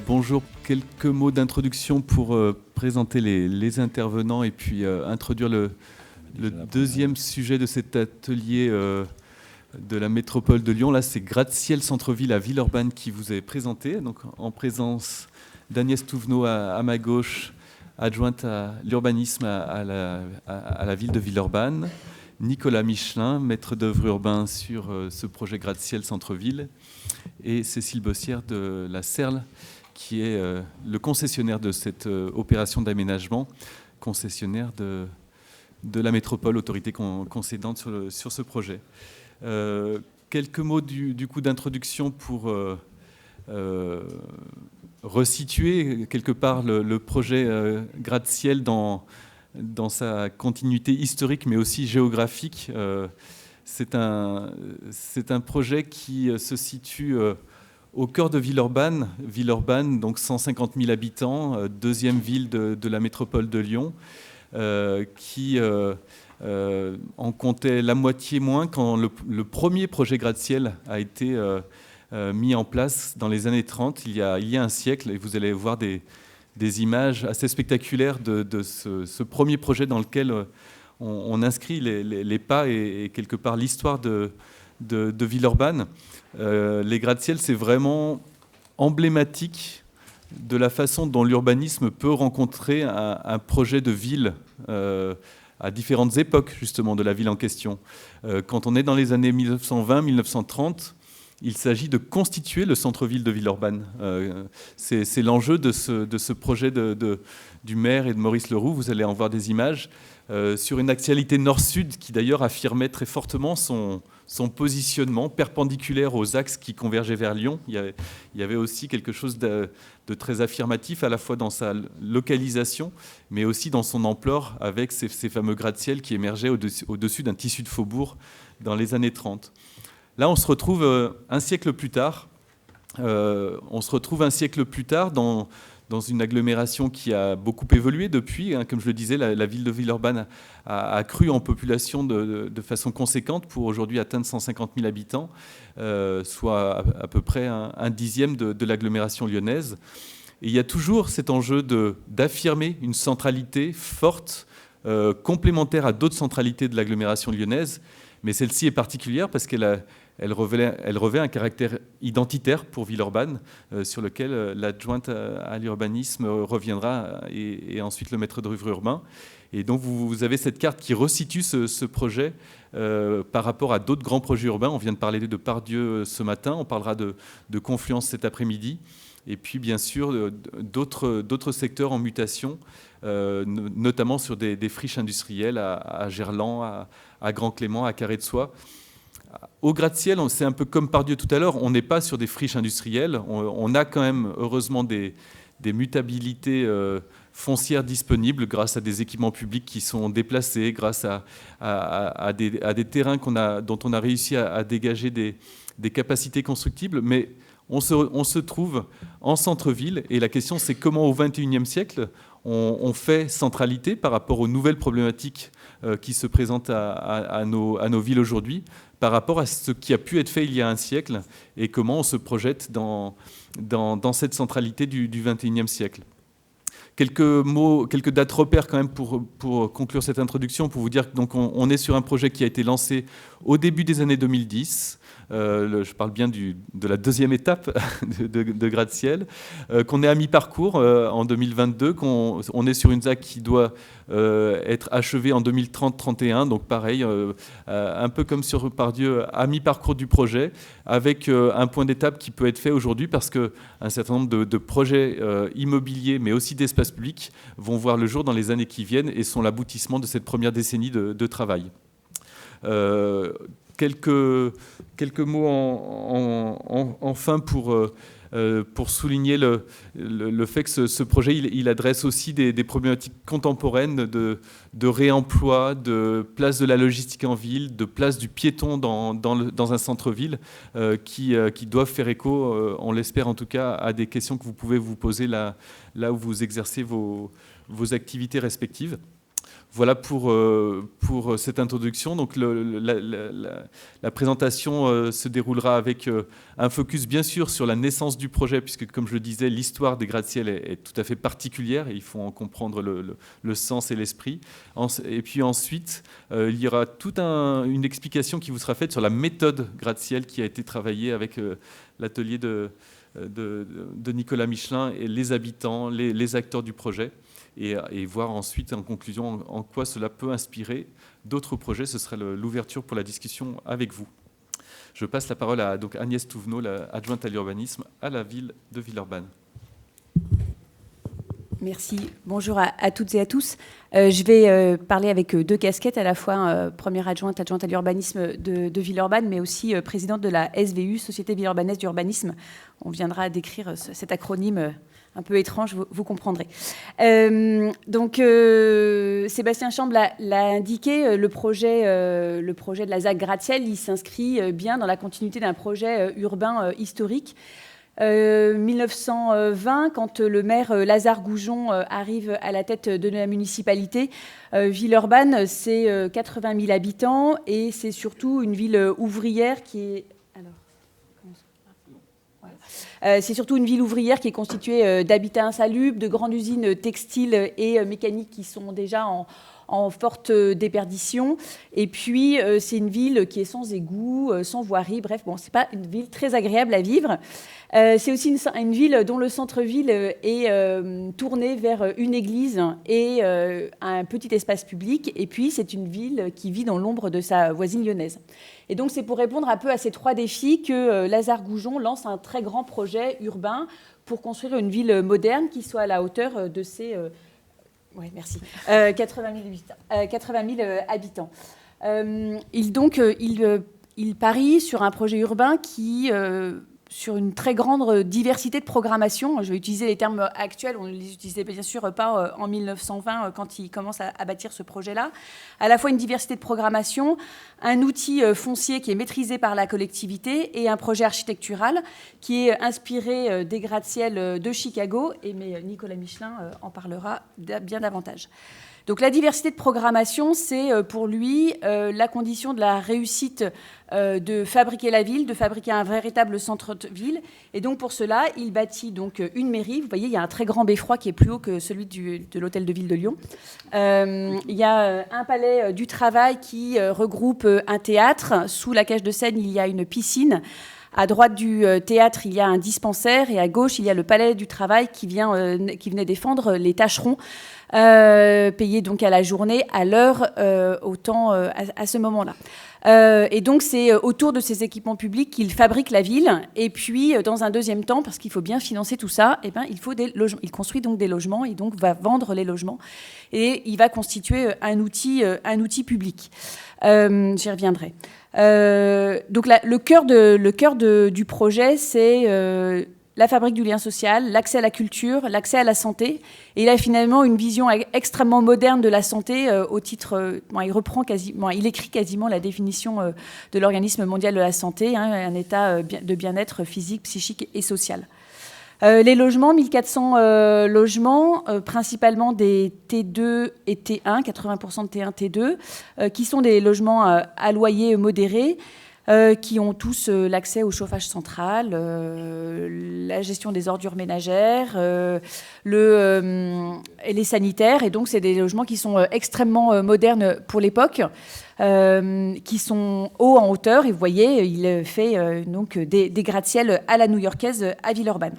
Bonjour, quelques mots d'introduction pour présenter les intervenants et puis introduire le deuxième sujet de cet atelier de la métropole de Lyon. Là, c'est Gratte-Ciel Centre-Ville à Villeurbanne qui vous est présenté. Donc, en présence d'Agnès Touvenot à ma gauche, adjointe à l'urbanisme à la ville de Villeurbanne. Nicolas Michelin, maître d'œuvre urbain sur ce projet Gratte-Ciel Centre-Ville. Et Cécile Bossière de la CERL, qui est le concessionnaire de cette opération d'aménagement, concessionnaire de la métropole, autorité concédante sur ce projet. Quelques mots du coup d'introduction pour resituer quelque part le projet Gratte-Ciel dans sa continuité historique, mais aussi géographique. C'est un projet qui se situe au cœur de Villeurbanne. Villeurbanne, donc 150 000 habitants, deuxième ville de la métropole de Lyon, qui en comptait la moitié moins quand le premier projet Gratte-Ciel a été mis en place dans les années 30, il y a un siècle. Et vous allez voir des images assez spectaculaires de ce premier projet dans lequel on inscrit les pas et quelque part l'histoire de Villeurbanne. Les gratte-ciel, c'est vraiment emblématique de la façon dont l'urbanisme peut rencontrer un projet de ville à différentes époques justement de la ville en question. Quand on est dans les années 1920-1930, il s'agit de constituer le centre-ville de Villeurbanne. C'est l'enjeu de ce projet du maire et de Maurice Leroux. Vous allez en voir des images sur une axialité nord-sud qui d'ailleurs affirmait très fortement son positionnement perpendiculaire aux axes qui convergeaient vers Lyon. Il y avait aussi quelque chose de très affirmatif à la fois dans sa localisation, mais aussi dans son ampleur avec ces fameux gratte-ciel qui émergeaient au-dessus d'un tissu de faubourg dans les années 30. Là, on se retrouve un siècle plus tard. Dans une agglomération qui a beaucoup évolué depuis. Comme je le disais, la ville de Villeurbanne a cru en population de façon conséquente pour aujourd'hui atteindre 150 000 habitants, soit à peu près un dixième de l'agglomération lyonnaise. Et il y a toujours cet enjeu d'affirmer une centralité forte, complémentaire à d'autres centralités de l'agglomération lyonnaise. Mais celle-ci est particulière parce qu'elle revêt un caractère identitaire pour Villeurbanne, sur lequel l'adjointe à l'urbanisme reviendra, et ensuite le maître d'œuvre urbain. Et donc vous avez cette carte qui resitue ce projet par rapport à d'autres grands projets urbains. On vient de parler de Pardieu ce matin, on parlera de Confluence cet après-midi. Et puis bien sûr d'autres secteurs en mutation, notamment sur des friches industrielles à Gerland, à Grand Clément, à Carré-de-Soie. Au gratte-ciel, c'est un peu comme Pardieu tout à l'heure, on n'est pas sur des friches industrielles, on a quand même heureusement des mutabilités foncières disponibles grâce à des équipements publics qui sont déplacés, grâce à des terrains dont on a réussi à dégager des capacités constructibles, mais on se trouve en centre-ville et la question c'est comment au XXIe siècle on fait centralité par rapport aux nouvelles problématiques qui se présentent à nos villes aujourd'hui, par rapport à ce qui a pu être fait il y a un siècle et comment on se projette dans cette centralité du XXIe siècle. Quelques mots, quelques dates repères quand même pour conclure cette introduction, pour vous dire qu'on est sur un projet qui a été lancé au début des années 2010. Je parle bien de la deuxième étape de Gratte-Ciel, qu'on est à mi-parcours en 2022, qu'on est sur une ZAC qui doit être achevée en 2030-31, donc pareil, un peu comme sur Pardieu, à mi-parcours du projet, avec un point d'étape qui peut être fait aujourd'hui parce qu'un certain nombre de projets immobiliers, mais aussi d'espaces publics, vont voir le jour dans les années qui viennent et sont l'aboutissement de cette première décennie de travail. Quelques mots enfin pour souligner le fait que ce projet il adresse aussi des problématiques contemporaines de réemploi, de place de la logistique en ville, de place du piéton dans un centre-ville qui doivent faire écho, on l'espère en tout cas, à des questions que vous pouvez vous poser là où vous exercez vos activités respectives. Voilà pour cette introduction. Donc la présentation se déroulera avec un focus bien sûr sur la naissance du projet, puisque comme je le disais, l'histoire des gratte-ciel est tout à fait particulière et il faut en comprendre le sens et l'esprit. Et puis ensuite, il y aura toute une explication qui vous sera faite sur la méthode gratte-ciel qui a été travaillée avec l'atelier de Nicolas Michelin et les habitants, les acteurs du projet. Et voir ensuite en conclusion en quoi cela peut inspirer d'autres projets. Ce sera l'ouverture pour la discussion avec vous. Je passe la parole à donc Agnès Touvenot, adjointe à l'urbanisme à la ville de Villeurbanne. Merci. Bonjour à toutes et à tous. Je vais parler avec deux casquettes, à la fois première adjointe à l'urbanisme de Villeurbanne, mais aussi présidente de la SVU, Société Villeurbannaise d'urbanisme. On viendra décrire cet acronyme un peu étrange, vous comprendrez. Donc, Sébastien Chambre l'a indiqué, le projet de la ZAC gratte-ciel, il s'inscrit bien dans la continuité d'un projet urbain historique. 1920, quand le maire Lazare Goujon arrive à la tête de la municipalité, Villeurbanne, c'est 80 000 habitants et c'est surtout une ville ouvrière qui est... c'est surtout une ville ouvrière qui est constituée d'habitats insalubres, de grandes usines textiles et mécaniques qui sont déjà en forte déperdition. Et puis, c'est une ville qui est sans égouts, sans voirie. Bref, bon, c'est pas une ville très agréable à vivre. C'est aussi une ville dont le centre-ville est tourné vers une église et un petit espace public. Et puis, c'est une ville qui vit dans l'ombre de sa voisine lyonnaise. Et donc, c'est pour répondre un peu à ces trois défis que Lazare Goujon lance un très grand projet urbain pour construire une ville moderne qui soit à la hauteur de ses... Oui, merci. 80 000 habitants. Il parie sur un projet urbain qui... sur une très grande diversité de programmation. Je vais utiliser les termes actuels, on ne les utilisait bien sûr pas en 1920 quand il commence à bâtir ce projet-là. À la fois une diversité de programmation, un outil foncier qui est maîtrisé par la collectivité et un projet architectural qui est inspiré des gratte-ciel de Chicago, mais Nicolas Michelin en parlera bien davantage. Donc la diversité de programmation, c'est pour lui la condition de la réussite de fabriquer la ville, de fabriquer un véritable centre-ville. Et donc pour cela, il bâtit donc une mairie. Vous voyez, il y a un très grand beffroi qui est plus haut que celui de l'hôtel de ville de Lyon. Il y a un palais du travail qui regroupe un théâtre. Sous la cage de Seine, il y a une piscine. À droite du théâtre, il y a un dispensaire et à gauche, il y a le palais du travail qui venait défendre les tâcherons payés donc à la journée, à l'heure, à ce moment-là. Et donc, c'est autour de ces équipements publics qu'il fabrique la ville. Et puis, dans un deuxième temps, parce qu'il faut bien financer tout ça, il faut des logements. Il construit donc des logements et donc va vendre les logements. Et il va constituer un outil public. J'y reviendrai. Donc le cœur du projet, c'est la fabrique du lien social, l'accès à la culture, l'accès à la santé. Et il a finalement une vision extrêmement moderne de la santé au titre... il écrit quasiment la définition de l'Organisme mondial de la santé, un état de bien-être physique, psychique et social. Les logements, 1400 logements, principalement des T2 et T1, 80% de T1, T2, qui sont des logements à loyer modéré, qui ont tous l'accès au chauffage central, la gestion des ordures ménagères, et les sanitaires. Et donc, c'est des logements qui sont extrêmement modernes pour l'époque, qui sont hauts en hauteur. Et vous voyez, il fait donc des gratte-ciel à la new-yorkaise à Villeurbanne.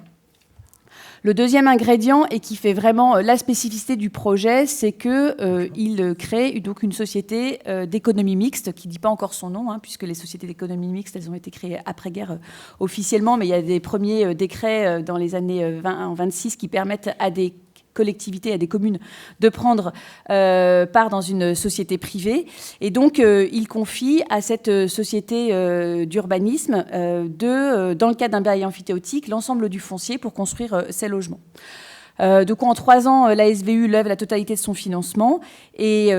Le deuxième ingrédient, et qui fait vraiment la spécificité du projet, c'est qu'il crée donc une société d'économie mixte, qui ne dit pas encore son nom, puisque les sociétés d'économie mixte, elles ont été créées après-guerre officiellement, mais il y a des premiers décrets dans les années 26 qui permettent à des collectivités, à des communes, de prendre part dans une société privée. Et donc, il confie à cette société d'urbanisme, dans le cadre d'un bail amphithéotique, l'ensemble du foncier pour construire ces logements. Donc, en 3 ans, la SVU lève la totalité de son financement et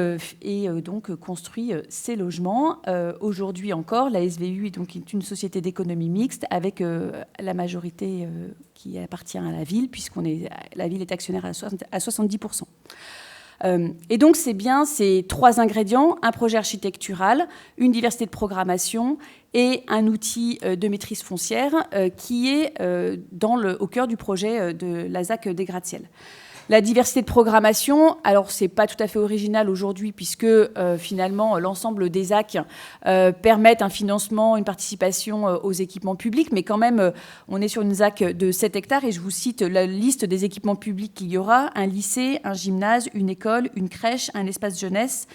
donc construit ces logements. Aujourd'hui encore, la SVU est une société d'économie mixte avec la majorité qui appartient à la ville, puisque la ville est actionnaire à 70%. Et donc, c'est bien ces 3 ingrédients, un projet architectural, une diversité de programmation et un outil de maîtrise foncière qui est au cœur du projet de la ZAC des gratte-ciel. La diversité de programmation, alors c'est pas tout à fait original aujourd'hui puisque finalement l'ensemble des ZAC permettent un financement, une participation aux équipements publics, mais quand même on est sur une ZAC de 7 hectares et je vous cite la liste des équipements publics qu'il y aura, un lycée, un gymnase, une école, une crèche, un espace jeunesse,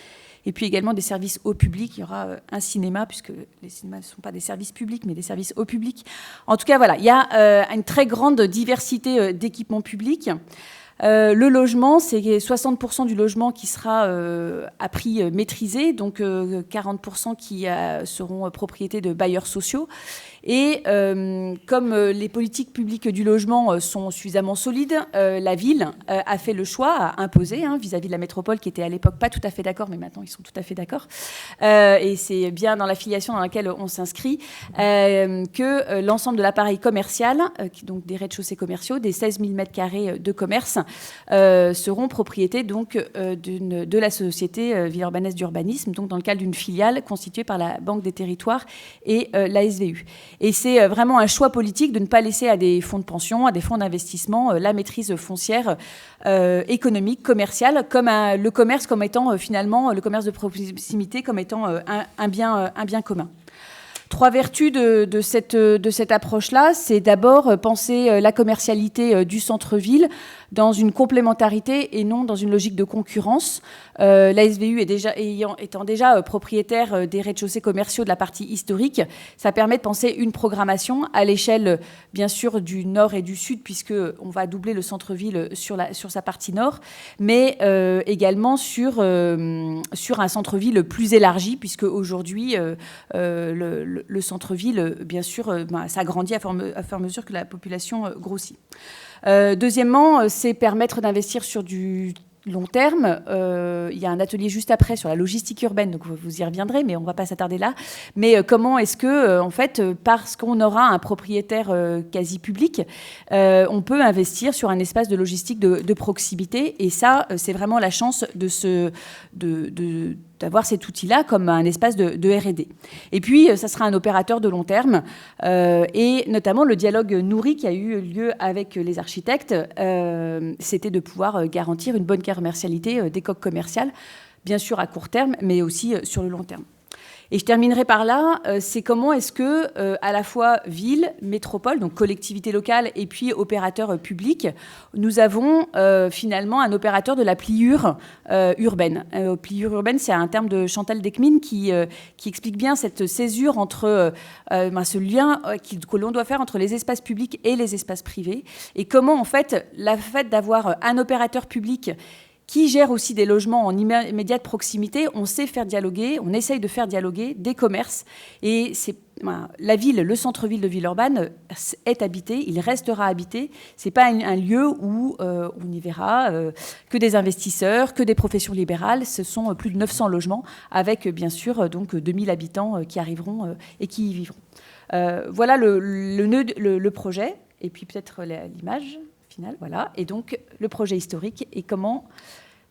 et puis également des services au public. Il y aura un cinéma, puisque les cinémas ne sont pas des services publics, mais des services au public. En tout cas, voilà, il y a une très grande diversité d'équipements publics. Le logement, c'est 60% du logement qui sera à prix maîtrisé, donc 40% qui seront propriétés de bailleurs sociaux. Et comme les politiques publiques du logement sont suffisamment solides, la ville a fait le choix, a imposé vis-à-vis de la métropole, qui était à l'époque pas tout à fait d'accord, mais maintenant ils sont tout à fait d'accord. Et c'est bien dans la filiation dans laquelle on s'inscrit, que l'ensemble de l'appareil commercial, donc des rez-de-chaussée commerciaux, des 16 000 m² de commerce, seront propriétés donc, de la société Villeurbanne d'urbanisme, donc dans le cadre d'une filiale constituée par la Banque des Territoires et la SVU. Et c'est vraiment un choix politique de ne pas laisser à des fonds de pension, à des fonds d'investissement, la maîtrise foncière économique, commerciale, comme le commerce comme étant finalement, le commerce de proximité comme étant un bien commun. 3 vertus de cette approche-là, c'est d'abord penser la commercialité du centre-ville dans une complémentarité et non dans une logique de concurrence. La SVU étant déjà propriétaire des rez-de-chaussée commerciaux de la partie historique, ça permet de penser une programmation à l'échelle, bien sûr, du nord et du sud, puisqu'on va doubler le centre-ville sur sa partie nord, mais également sur un centre-ville plus élargi, puisque aujourd'hui, le centre-ville, bien sûr, s'agrandit à fur et à mesure que la population grossit. Deuxièmement, c'est permettre d'investir sur du long terme. Il y a un atelier juste après sur la logistique urbaine, donc vous y reviendrez, mais on ne va pas s'attarder là. Mais comment est-ce que, en fait, parce qu'on aura un propriétaire quasi public, on peut investir sur un espace de logistique de proximité. Et ça, c'est vraiment la chance d'avoir cet outil-là comme un espace de R&D. Et puis, ça sera un opérateur de long terme, et notamment le dialogue nourri qui a eu lieu avec les architectes, c'était de pouvoir garantir une bonne commercialité des coques commerciales, bien sûr à court terme, mais aussi sur le long terme. Et je terminerai par là, c'est comment est-ce que, à la fois ville, métropole, donc collectivité locale, et puis opérateur public, nous avons finalement un opérateur de la pliure urbaine. Pliure urbaine, c'est un terme de Chantal Decmine qui explique bien cette césure entre ce lien que l'on doit faire entre les espaces publics et les espaces privés, et comment en fait, le fait d'avoir un opérateur public qui gère aussi des logements en immédiate proximité, on sait faire dialoguer, on essaye de faire dialoguer des commerces. Et la ville, le centre-ville de Villeurbanne est habité, il restera habité. Ce n'est pas un lieu où on y verra que des investisseurs, que des professions libérales. Ce sont plus de 900 logements avec, bien sûr, donc 2000 habitants qui arriveront et qui y vivront. Voilà le projet, et puis peut-être l'image finale. Voilà. Et donc, le projet historique et comment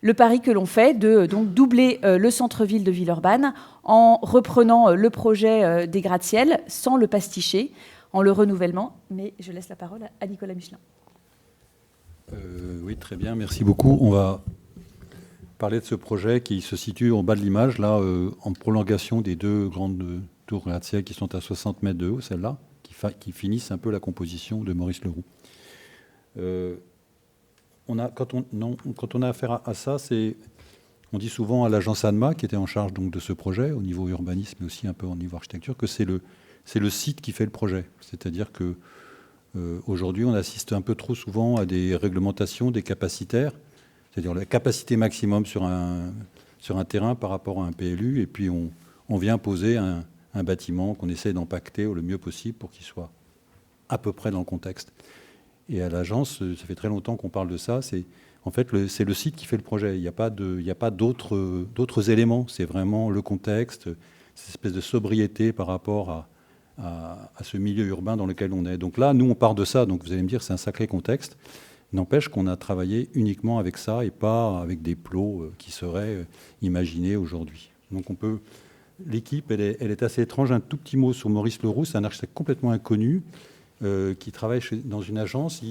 le pari que l'on fait de donc doubler le centre-ville de Villeurbanne en reprenant le projet des gratte-ciel sans le pasticher, en le renouvellement. Mais je laisse la parole à Nicolas Michelin. Oui, très bien, merci beaucoup. On va parler de ce projet qui se situe en bas de l'image, là, en prolongation des 2 grandes tours gratte-ciel qui sont à 60 mètres de haut, celles-là, qui finissent un peu la composition de Maurice Leroux. Quand on a affaire à ça, on dit souvent à l'agence ANMA, qui était en charge donc de ce projet, au niveau urbanisme, mais aussi un peu au niveau architecture, que c'est le site qui fait le projet. C'est-à-dire que aujourd'hui, on assiste un peu trop souvent à des réglementations, des capacitaires, c'est-à-dire la capacité maximum sur un terrain par rapport à un PLU, et puis on vient poser un bâtiment qu'on essaie d'empacter le mieux possible pour qu'il soit à peu près dans le contexte. Et à l'agence, ça fait très longtemps qu'on parle de ça. C'est le site qui fait le projet. Il n'y a pas d'autres éléments. C'est vraiment le contexte, cette espèce de sobriété par rapport à ce milieu urbain dans lequel on est. Donc là, nous, on part de ça. Donc vous allez me dire, c'est un sacré contexte. N'empêche qu'on a travaillé uniquement avec ça et pas avec des plots qui seraient imaginés aujourd'hui. Donc l'équipe, elle est assez étrange. Un tout petit mot sur Maurice Leroux, c'est un architecte complètement inconnu qui travaille dans une agence.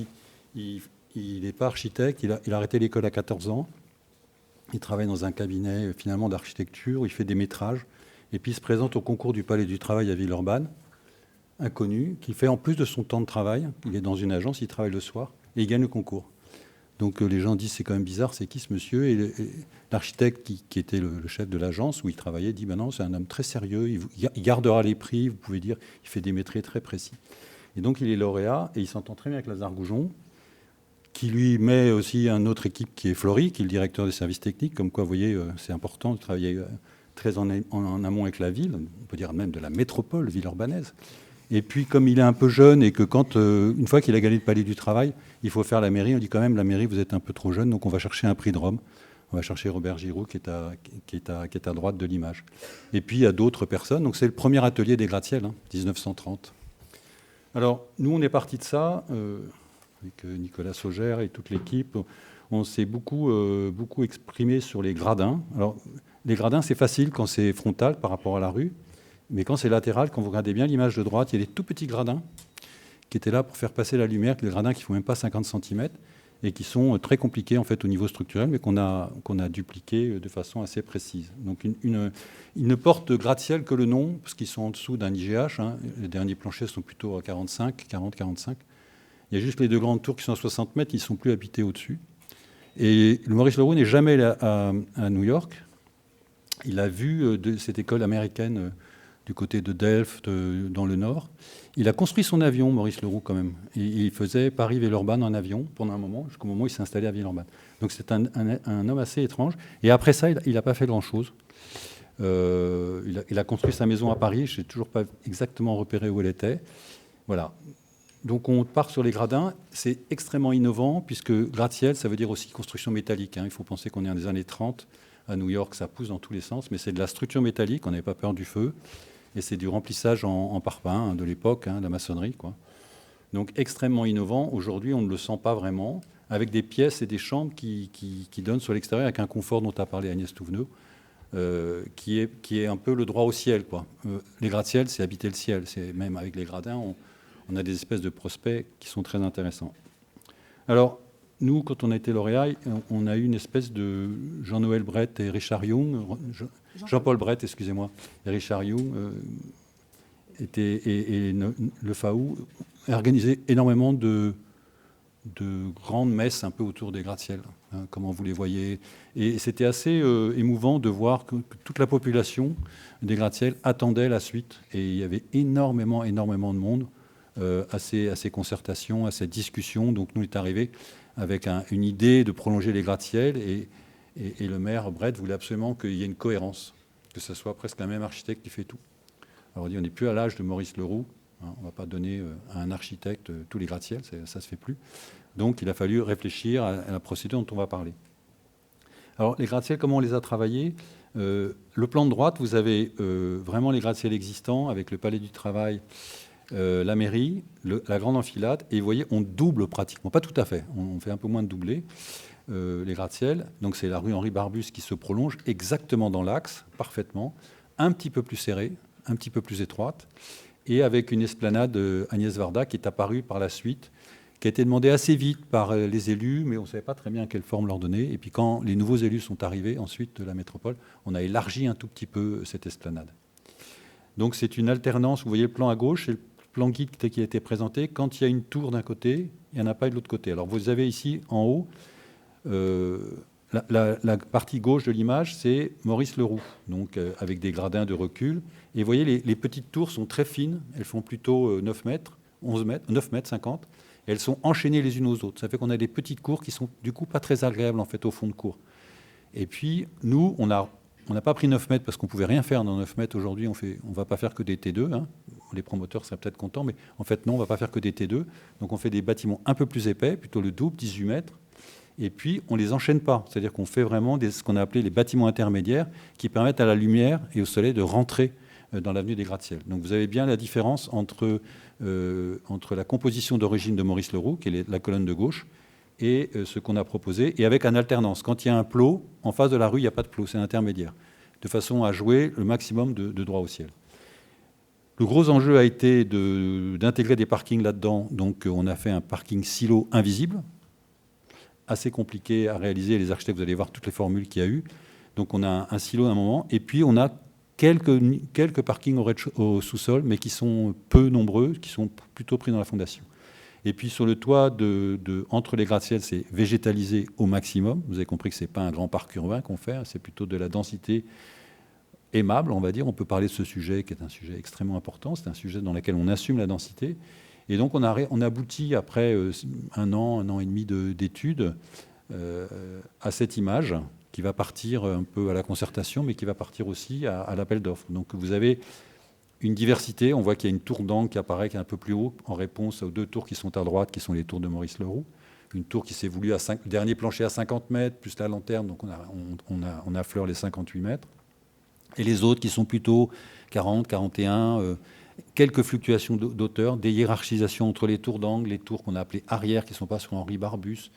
Il n'est pas architecte, il a arrêté l'école à 14 ans. Il travaille dans un cabinet finalement d'architecture, il fait des métrages. Et puis il se présente au concours du Palais du Travail à Villeurbanne, inconnu, qui fait en plus de son temps de travail, il est dans une agence, il travaille le soir, et il gagne le concours. Donc les gens disent c'est quand même bizarre, c'est qui ce monsieur? Et l'architecte qui était le chef de l'agence où il travaillait dit non, c'est un homme très sérieux, il gardera les prix, vous pouvez dire, il fait des métraits très précis. Et donc il est lauréat et il s'entend très bien avec Lazare Goujon, qui lui met aussi une autre équipe qui est Flory, qui est le directeur des services techniques, comme quoi vous voyez c'est important de travailler très en amont avec la ville, on peut dire même de la métropole villeurbanaise. Et puis, comme il est un peu jeune et que une fois qu'il a gagné le Palais du Travail, il faut faire la mairie, on dit quand même, la mairie, vous êtes un peu trop jeune, donc on va chercher un prix de Rome. On va chercher Robert Giroux, qui est à droite de l'image. Et puis, il y a d'autres personnes. Donc, c'est le premier atelier des gratte-ciel, 1930. Alors, nous, on est parti de ça, avec Nicolas Saugère et toute l'équipe. On s'est beaucoup exprimé sur les gradins. Alors, les gradins, c'est facile quand c'est frontal par rapport à la rue. Mais quand c'est latéral, quand vous regardez bien l'image de droite, il y a des tout petits gradins qui étaient là pour faire passer la lumière, des gradins qui ne font même pas 50 cm et qui sont très compliqués en fait, au niveau structurel, mais qu'on a dupliqués de façon assez précise. Donc ils ne portent gratte-ciel que le nom, parce qu'ils sont en dessous d'un IGH. Les derniers planchers sont plutôt à 40-45. Il y a juste les deux grandes tours qui sont à 60 mètres, ils ne sont plus habités au-dessus. Et le Maurice Leroux n'est jamais allé à New York. Il a vu de cette école américaine du côté de Delft, dans le nord. Il a construit son avion, Maurice Leroux, quand même. Il faisait Paris-Villeurbanne en avion pendant un moment, jusqu'au moment où il s'est installé à Villeurbanne. Donc c'est un homme assez étrange. Et après ça, il n'a pas fait grand-chose. Il a construit sa maison à Paris. Je n'ai toujours pas exactement repéré où elle était. Voilà. Donc on part sur les gradins. C'est extrêmement innovant, puisque gratte-ciel, ça veut dire aussi construction métallique. Il faut penser qu'on est dans les années 30. À New York, ça pousse dans tous les sens, mais c'est de la structure métallique, on n'avait pas peur du feu. Et c'est du remplissage en parpaing de l'époque, la maçonnerie, quoi. Donc extrêmement innovant. Aujourd'hui, on ne le sent pas vraiment, avec des pièces et des chambres qui donnent sur l'extérieur, avec un confort dont a parlé Agnès Touveneux, qui est un peu le droit au ciel, quoi. Les gratte-ciel, c'est habiter le ciel. Même avec les gradins, on a des espèces de prospects qui sont très intéressants. Alors, nous, quand on a été lauréat, on a eu une espèce de Jean-Noël Brett et Richard Young, Jean-Paul Brett, excusez-moi, et Richard Young, et le FAO a organisé énormément de grandes messes un peu autour des gratte-ciel, comment vous les voyez. Et c'était assez émouvant de voir que toute la population des gratte-ciel attendait la suite. Et il y avait énormément de monde à ces concertations, à cette discussion. Donc nous, il est arrivé avec une idée de prolonger les gratte-ciel, et le maire Brett voulait absolument qu'il y ait une cohérence, que ce soit presque un même architecte qui fait tout. Alors on dit, on n'est plus à l'âge de Maurice Leroux, on ne va pas donner à un architecte tous les gratte-ciel, ça ne se fait plus. Donc il a fallu réfléchir à la procédure dont on va parler. Alors les gratte-ciel, comment on les a travaillés? Le plan de droite, vous avez vraiment les gratte-ciel existants, avec le Palais du Travail, la mairie, la grande enfilade, et vous voyez, on double pratiquement, pas tout à fait, on fait un peu moins de doubler les gratte-ciel. Donc c'est la rue Henri Barbus qui se prolonge exactement dans l'axe, parfaitement, un petit peu plus serrée, un petit peu plus étroite, et avec une esplanade Agnès Varda qui est apparue par la suite, qui a été demandée assez vite par les élus, mais on ne savait pas très bien quelle forme leur donner. Et puis quand les nouveaux élus sont arrivés, ensuite de la métropole, on a élargi un tout petit peu cette esplanade. Donc c'est une alternance, vous voyez le plan à gauche, c'est le plan guide qui a été présenté. Quand il y a une tour d'un côté, il n'y en a pas de l'autre côté. Alors vous avez ici, en haut, la partie gauche de l'image, c'est Maurice Leroux, donc avec des gradins de recul. Et vous voyez, les petites tours sont très fines, elles font plutôt 9 mètres, 11 mètres, 9 mètres 50. Et elles sont enchaînées les unes aux autres. Ça fait qu'on a des petites cours qui sont du coup pas très agréables en fait au fond de cour. Et puis nous, on n'a pas pris 9 mètres parce qu'on ne pouvait rien faire dans 9 mètres. Aujourd'hui, on ne va pas faire que des T2. Les promoteurs seraient peut-être contents, mais en fait non, on ne va pas faire que des T2. Donc on fait des bâtiments un peu plus épais, plutôt le double, 18 mètres. Et puis on ne les enchaîne pas. C'est-à-dire qu'on fait vraiment ce qu'on a appelé les bâtiments intermédiaires qui permettent à la lumière et au soleil de rentrer dans l'avenue des gratte-ciel. Donc vous avez bien la différence entre la composition d'origine de Maurice Leroux, qui est la colonne de gauche, et ce qu'on a proposé, et avec un alternance. Quand il y a un plot, en face de la rue, il n'y a pas de plot, c'est intermédiaire, de façon à jouer le maximum de droit au ciel. Le gros enjeu a été d'intégrer des parkings là-dedans. Donc on a fait un parking silo invisible, assez compliqué à réaliser. Les architectes, vous allez voir toutes les formules qu'il y a eu. Donc on a un silo à un moment, et puis on a quelques parkings au sous-sol, mais qui sont peu nombreux, qui sont plutôt pris dans la fondation. Et puis sur le toit, entre les gratte-ciel, c'est végétalisé au maximum. Vous avez compris que ce n'est pas un grand parc urbain qu'on fait, c'est plutôt de la densité aimable, on va dire. On peut parler de ce sujet qui est un sujet extrêmement important. C'est un sujet dans lequel on assume la densité. Et donc on aboutit, après un an et demi d'études, à cette image qui va partir un peu à la concertation, mais qui va partir aussi à l'appel d'offres. Donc vous avez une diversité. On voit qu'il y a une tour d'angle qui apparaît, qui est un peu plus haut, en réponse aux deux tours qui sont à droite, qui sont les tours de Maurice Leroux. Une tour qui s'est voulue dernier plancher à 50 mètres, plus la lanterne, donc on affleure les 58 mètres. Et les autres qui sont plutôt 40, 41, quelques fluctuations d'auteur, des hiérarchisations entre les tours d'angle, les tours qu'on a appelées arrière, qui ne sont pas sur Henri Barbus,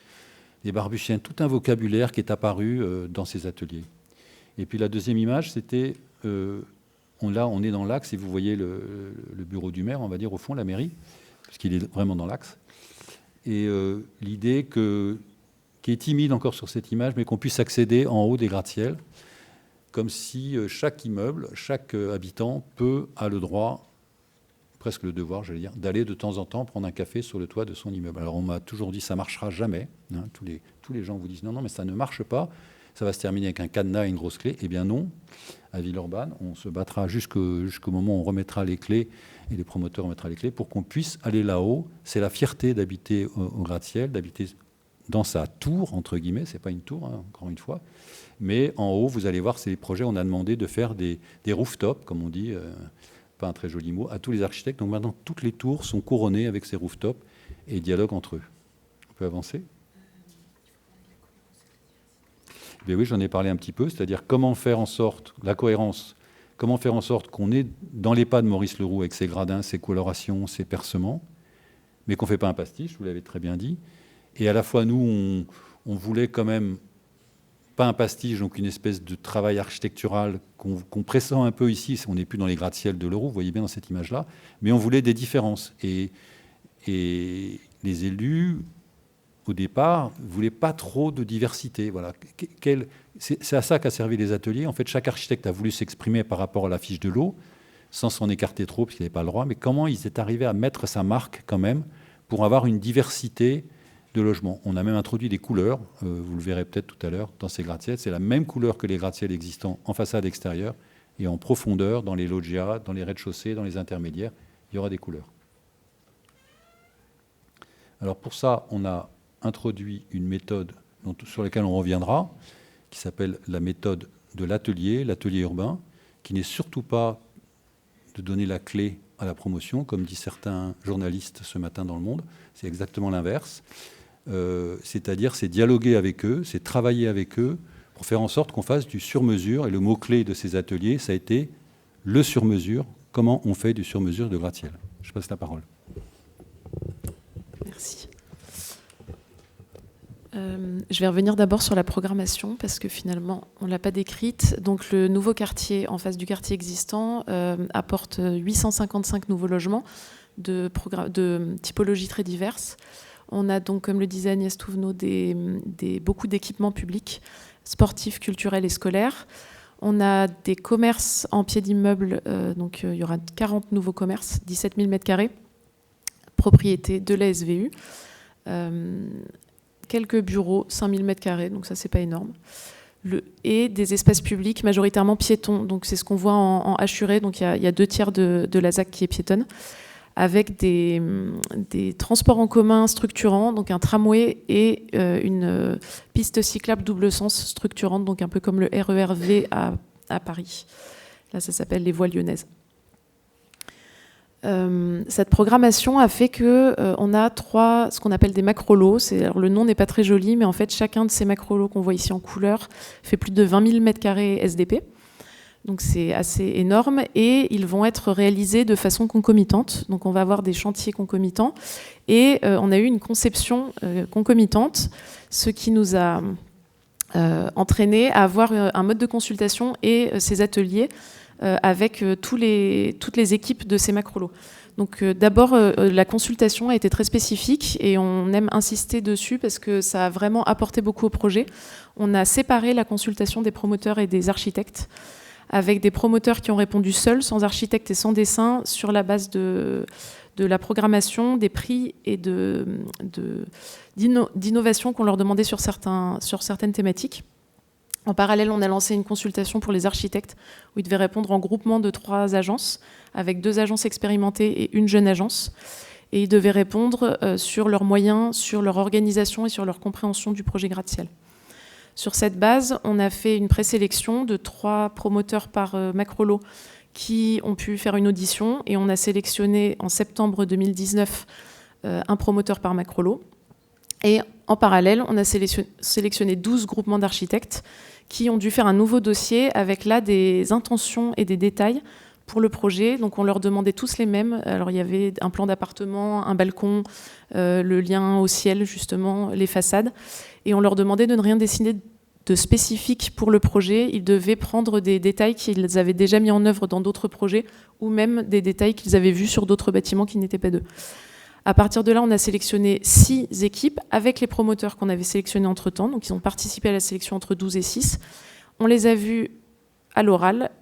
des Barbusiens, tout un vocabulaire qui est apparu dans ces ateliers. Et puis la deuxième image, c'était, là on est dans l'axe, et vous voyez le bureau du maire, on va dire au fond, la mairie, puisqu'il est vraiment dans l'axe. Et l'idée qui est timide encore sur cette image, mais qu'on puisse accéder en haut des gratte-ciel, comme si chaque immeuble, chaque habitant a le droit, presque le devoir, j'allais dire, d'aller de temps en temps prendre un café sur le toit de son immeuble. Alors on m'a toujours dit ça ne marchera jamais. Hein, tous les gens vous disent non, mais ça ne marche pas. Ça va se terminer avec un cadenas et une grosse clé. Eh bien non, à Villeurbanne, on se battra jusqu'au moment où on remettra les clés, et les promoteurs remettront les clés, pour qu'on puisse aller là-haut. C'est la fierté d'habiter au gratte-ciel, d'habiter dans sa tour, entre guillemets. Ce n'est pas une tour, hein, encore une fois. Mais en haut, vous allez voir, c'est les projets. On a demandé de faire des rooftops, comme on dit, pas un très joli mot, à tous les architectes. Donc maintenant, toutes les tours sont couronnées avec ces rooftops et dialoguent entre eux. On peut avancer ? Ben oui, j'en ai parlé un petit peu, c'est-à-dire comment faire en sorte, la cohérence, comment faire en sorte qu'on est dans les pas de Maurice Leroux avec ses gradins, ses colorations, ses percements, mais qu'on ne fait pas un pastiche, vous l'avez très bien dit. Et à la fois, nous, on voulait quand même pas un pastiche, donc une espèce de travail architectural qu'on pressent un peu ici. On n'est plus dans les gratte-ciel de Leroux, vous voyez bien dans cette image-là, mais on voulait des différences. Et les élus, au départ, ne voulaient pas trop de diversité. Voilà. C'est à ça qu'a servi les ateliers. En fait, chaque architecte a voulu s'exprimer par rapport à la fiche de l'eau, sans s'en écarter trop, parce qu'il n'avait pas le droit, mais comment ils étaient arrivés à mettre sa marque quand même pour avoir une diversité de logements. On a même introduit des couleurs, vous le verrez peut-être tout à l'heure, dans ces gratte-ciel. C'est la même couleur que les gratte-ciel existants en façade extérieure et en profondeur, dans les loggias, dans les rez-de-chaussée, dans les intermédiaires, il y aura des couleurs. Alors pour ça, on a introduit une méthode sur laquelle on reviendra, qui s'appelle la méthode de l'atelier urbain, qui n'est surtout pas de donner la clé à la promotion, comme disent certains journalistes ce matin dans Le Monde. C'est exactement l'inverse. C'est-à-dire, c'est dialoguer avec eux, c'est travailler avec eux pour faire en sorte qu'on fasse du sur-mesure. Et le mot-clé de ces ateliers, ça a été le sur-mesure. Comment on fait du sur-mesure de gratte-ciel ? Je passe la parole. Merci. Je vais revenir d'abord sur la programmation parce que finalement, on ne l'a pas décrite. Donc, le nouveau quartier en face du quartier existant apporte 855 nouveaux logements de typologies très diverses. On a donc, comme le disait Agnès Touvenot, beaucoup d'équipements publics, sportifs, culturels et scolaires. On a des commerces en pied d'immeuble, donc il y aura 40 nouveaux commerces, 17 000 m², propriété de la SVU. Quelques bureaux, 5 000 m², donc ça, c'est pas énorme. Et des espaces publics majoritairement piétons. Donc c'est ce qu'on voit en hachuré. Donc il y a 2/3 de la ZAC qui est piétonne, avec des transports en commun structurants, donc un tramway et une piste cyclable double sens structurante, donc un peu comme le RER-V à Paris. Là, ça s'appelle les voies lyonnaises. Cette programmation a fait qu'on a ce qu'on appelle des macro-lots. Alors, le nom n'est pas très joli, mais en fait, chacun de ces macro-lots qu'on voit ici en couleur fait plus de 20 000 m² SDP. Donc c'est assez énorme et ils vont être réalisés de façon concomitante. Donc on va avoir des chantiers concomitants et on a eu une conception concomitante, ce qui nous a entraîné à avoir un mode de consultation et ces ateliers avec toutes les équipes de ces macrolos. Donc d'abord, la consultation a été très spécifique et on aime insister dessus parce que ça a vraiment apporté beaucoup au projet. On a séparé la consultation des promoteurs et des architectes, avec des promoteurs qui ont répondu seuls, sans architecte et sans dessin, sur la base de la programmation, des prix et d'innovation qu'on leur demandait sur certaines thématiques. En parallèle, on a lancé une consultation pour les architectes, où ils devaient répondre en groupement de 3 agences, avec 2 agences expérimentées et une jeune agence. Et ils devaient répondre sur leurs moyens, sur leur organisation et sur leur compréhension du projet gratte-ciel. Sur cette base, on a fait une présélection de 3 promoteurs par macrolot qui ont pu faire une audition et on a sélectionné en septembre 2019 un promoteur par macrolot. Et en parallèle, on a sélectionné 12 groupements d'architectes qui ont dû faire un nouveau dossier avec là des intentions et des détails pour le projet. Donc on leur demandait tous les mêmes. Alors il y avait un plan d'appartement, un balcon, le lien au ciel justement, les façades. Et on leur demandait de ne rien dessiner de spécifique pour le projet. Ils devaient prendre des détails qu'ils avaient déjà mis en œuvre dans d'autres projets ou même des détails qu'ils avaient vus sur d'autres bâtiments qui n'étaient pas d'eux. À partir de là, on a sélectionné 6 équipes avec les promoteurs qu'on avait sélectionnés entre-temps. Donc ils ont participé à la sélection entre 12 et 6. On les a vus à l'oral.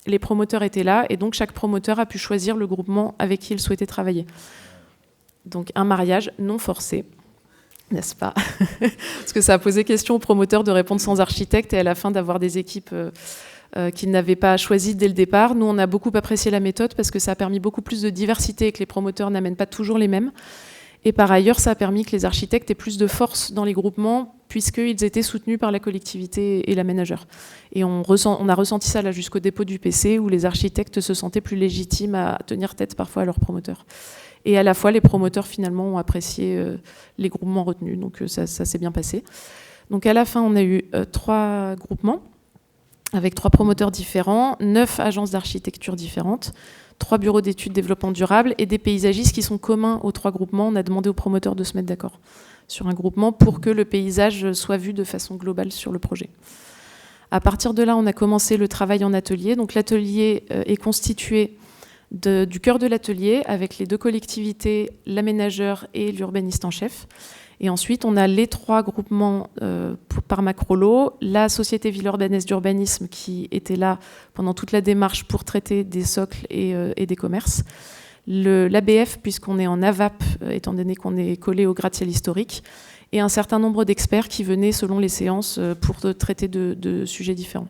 Les promoteurs étaient là et donc chaque promoteur a pu choisir le groupement avec qui il souhaitait travailler. Donc un mariage non forcé, n'est-ce pas? Parce que ça a posé question aux promoteurs de répondre sans architecte et à la fin d'avoir des équipes qu'ils n'avaient pas choisies dès le départ. Nous, on a beaucoup apprécié la méthode parce que ça a permis beaucoup plus de diversité et que les promoteurs n'amènent pas toujours les mêmes. Et par ailleurs, ça a permis que les architectes aient plus de force dans les groupements puisqu'ils étaient soutenus par la collectivité et l'aménageur. Et on a ressenti ça là jusqu'au dépôt du PC où les architectes se sentaient plus légitimes à tenir tête parfois à leurs promoteurs. Et à la fois, les promoteurs finalement ont apprécié les groupements retenus. Donc ça s'est bien passé. Donc à la fin, on a eu 3 groupements avec 3 promoteurs différents, 9 agences d'architecture différentes, 3 bureaux d'études développement durable et des paysagistes qui sont communs aux 3 groupements. On a demandé aux promoteurs de se mettre d'accord sur un groupement pour que le paysage soit vu de façon globale sur le projet. À partir de là, on a commencé le travail en atelier. Donc l'atelier est constitué du cœur de l'atelier avec les 2 collectivités, l'aménageur et l'urbaniste en chef. Et ensuite, on a les 3 groupements par macrolot, la Société Villeurbannaise d'urbanisme qui était là pendant toute la démarche pour traiter des socles et des commerces, l'ABF puisqu'on est en AVAP, étant donné qu'on est collé au gratte-ciel historique, et un certain nombre d'experts qui venaient selon les séances pour traiter de sujets différents.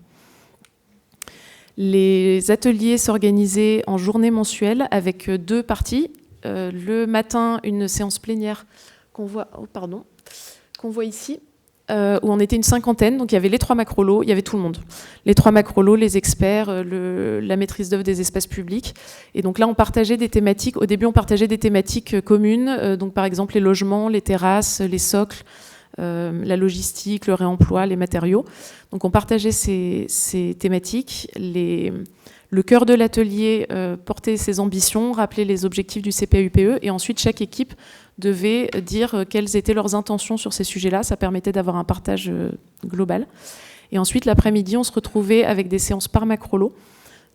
Les ateliers s'organisaient en journée mensuelle avec 2 parties. Le matin, une séance plénière qu'on voit ici, où on était une 50aine. Donc il y avait les 3 macrolos, il y avait tout le monde. Les 3 macrolos, les experts, la maîtrise d'œuvre des espaces publics. Et donc là, on partageait des thématiques. Au début, on partageait des thématiques communes. Donc par exemple, les logements, les terrasses, les socles, la logistique, le réemploi, les matériaux. Donc on partageait ces thématiques. Le cœur de l'atelier portait ses ambitions, rappelait les objectifs du CPA-UPE et ensuite chaque équipe devait dire quelles étaient leurs intentions sur ces sujets-là. Ça permettait d'avoir un partage global. Et ensuite, l'après-midi, on se retrouvait avec des séances par macrolot,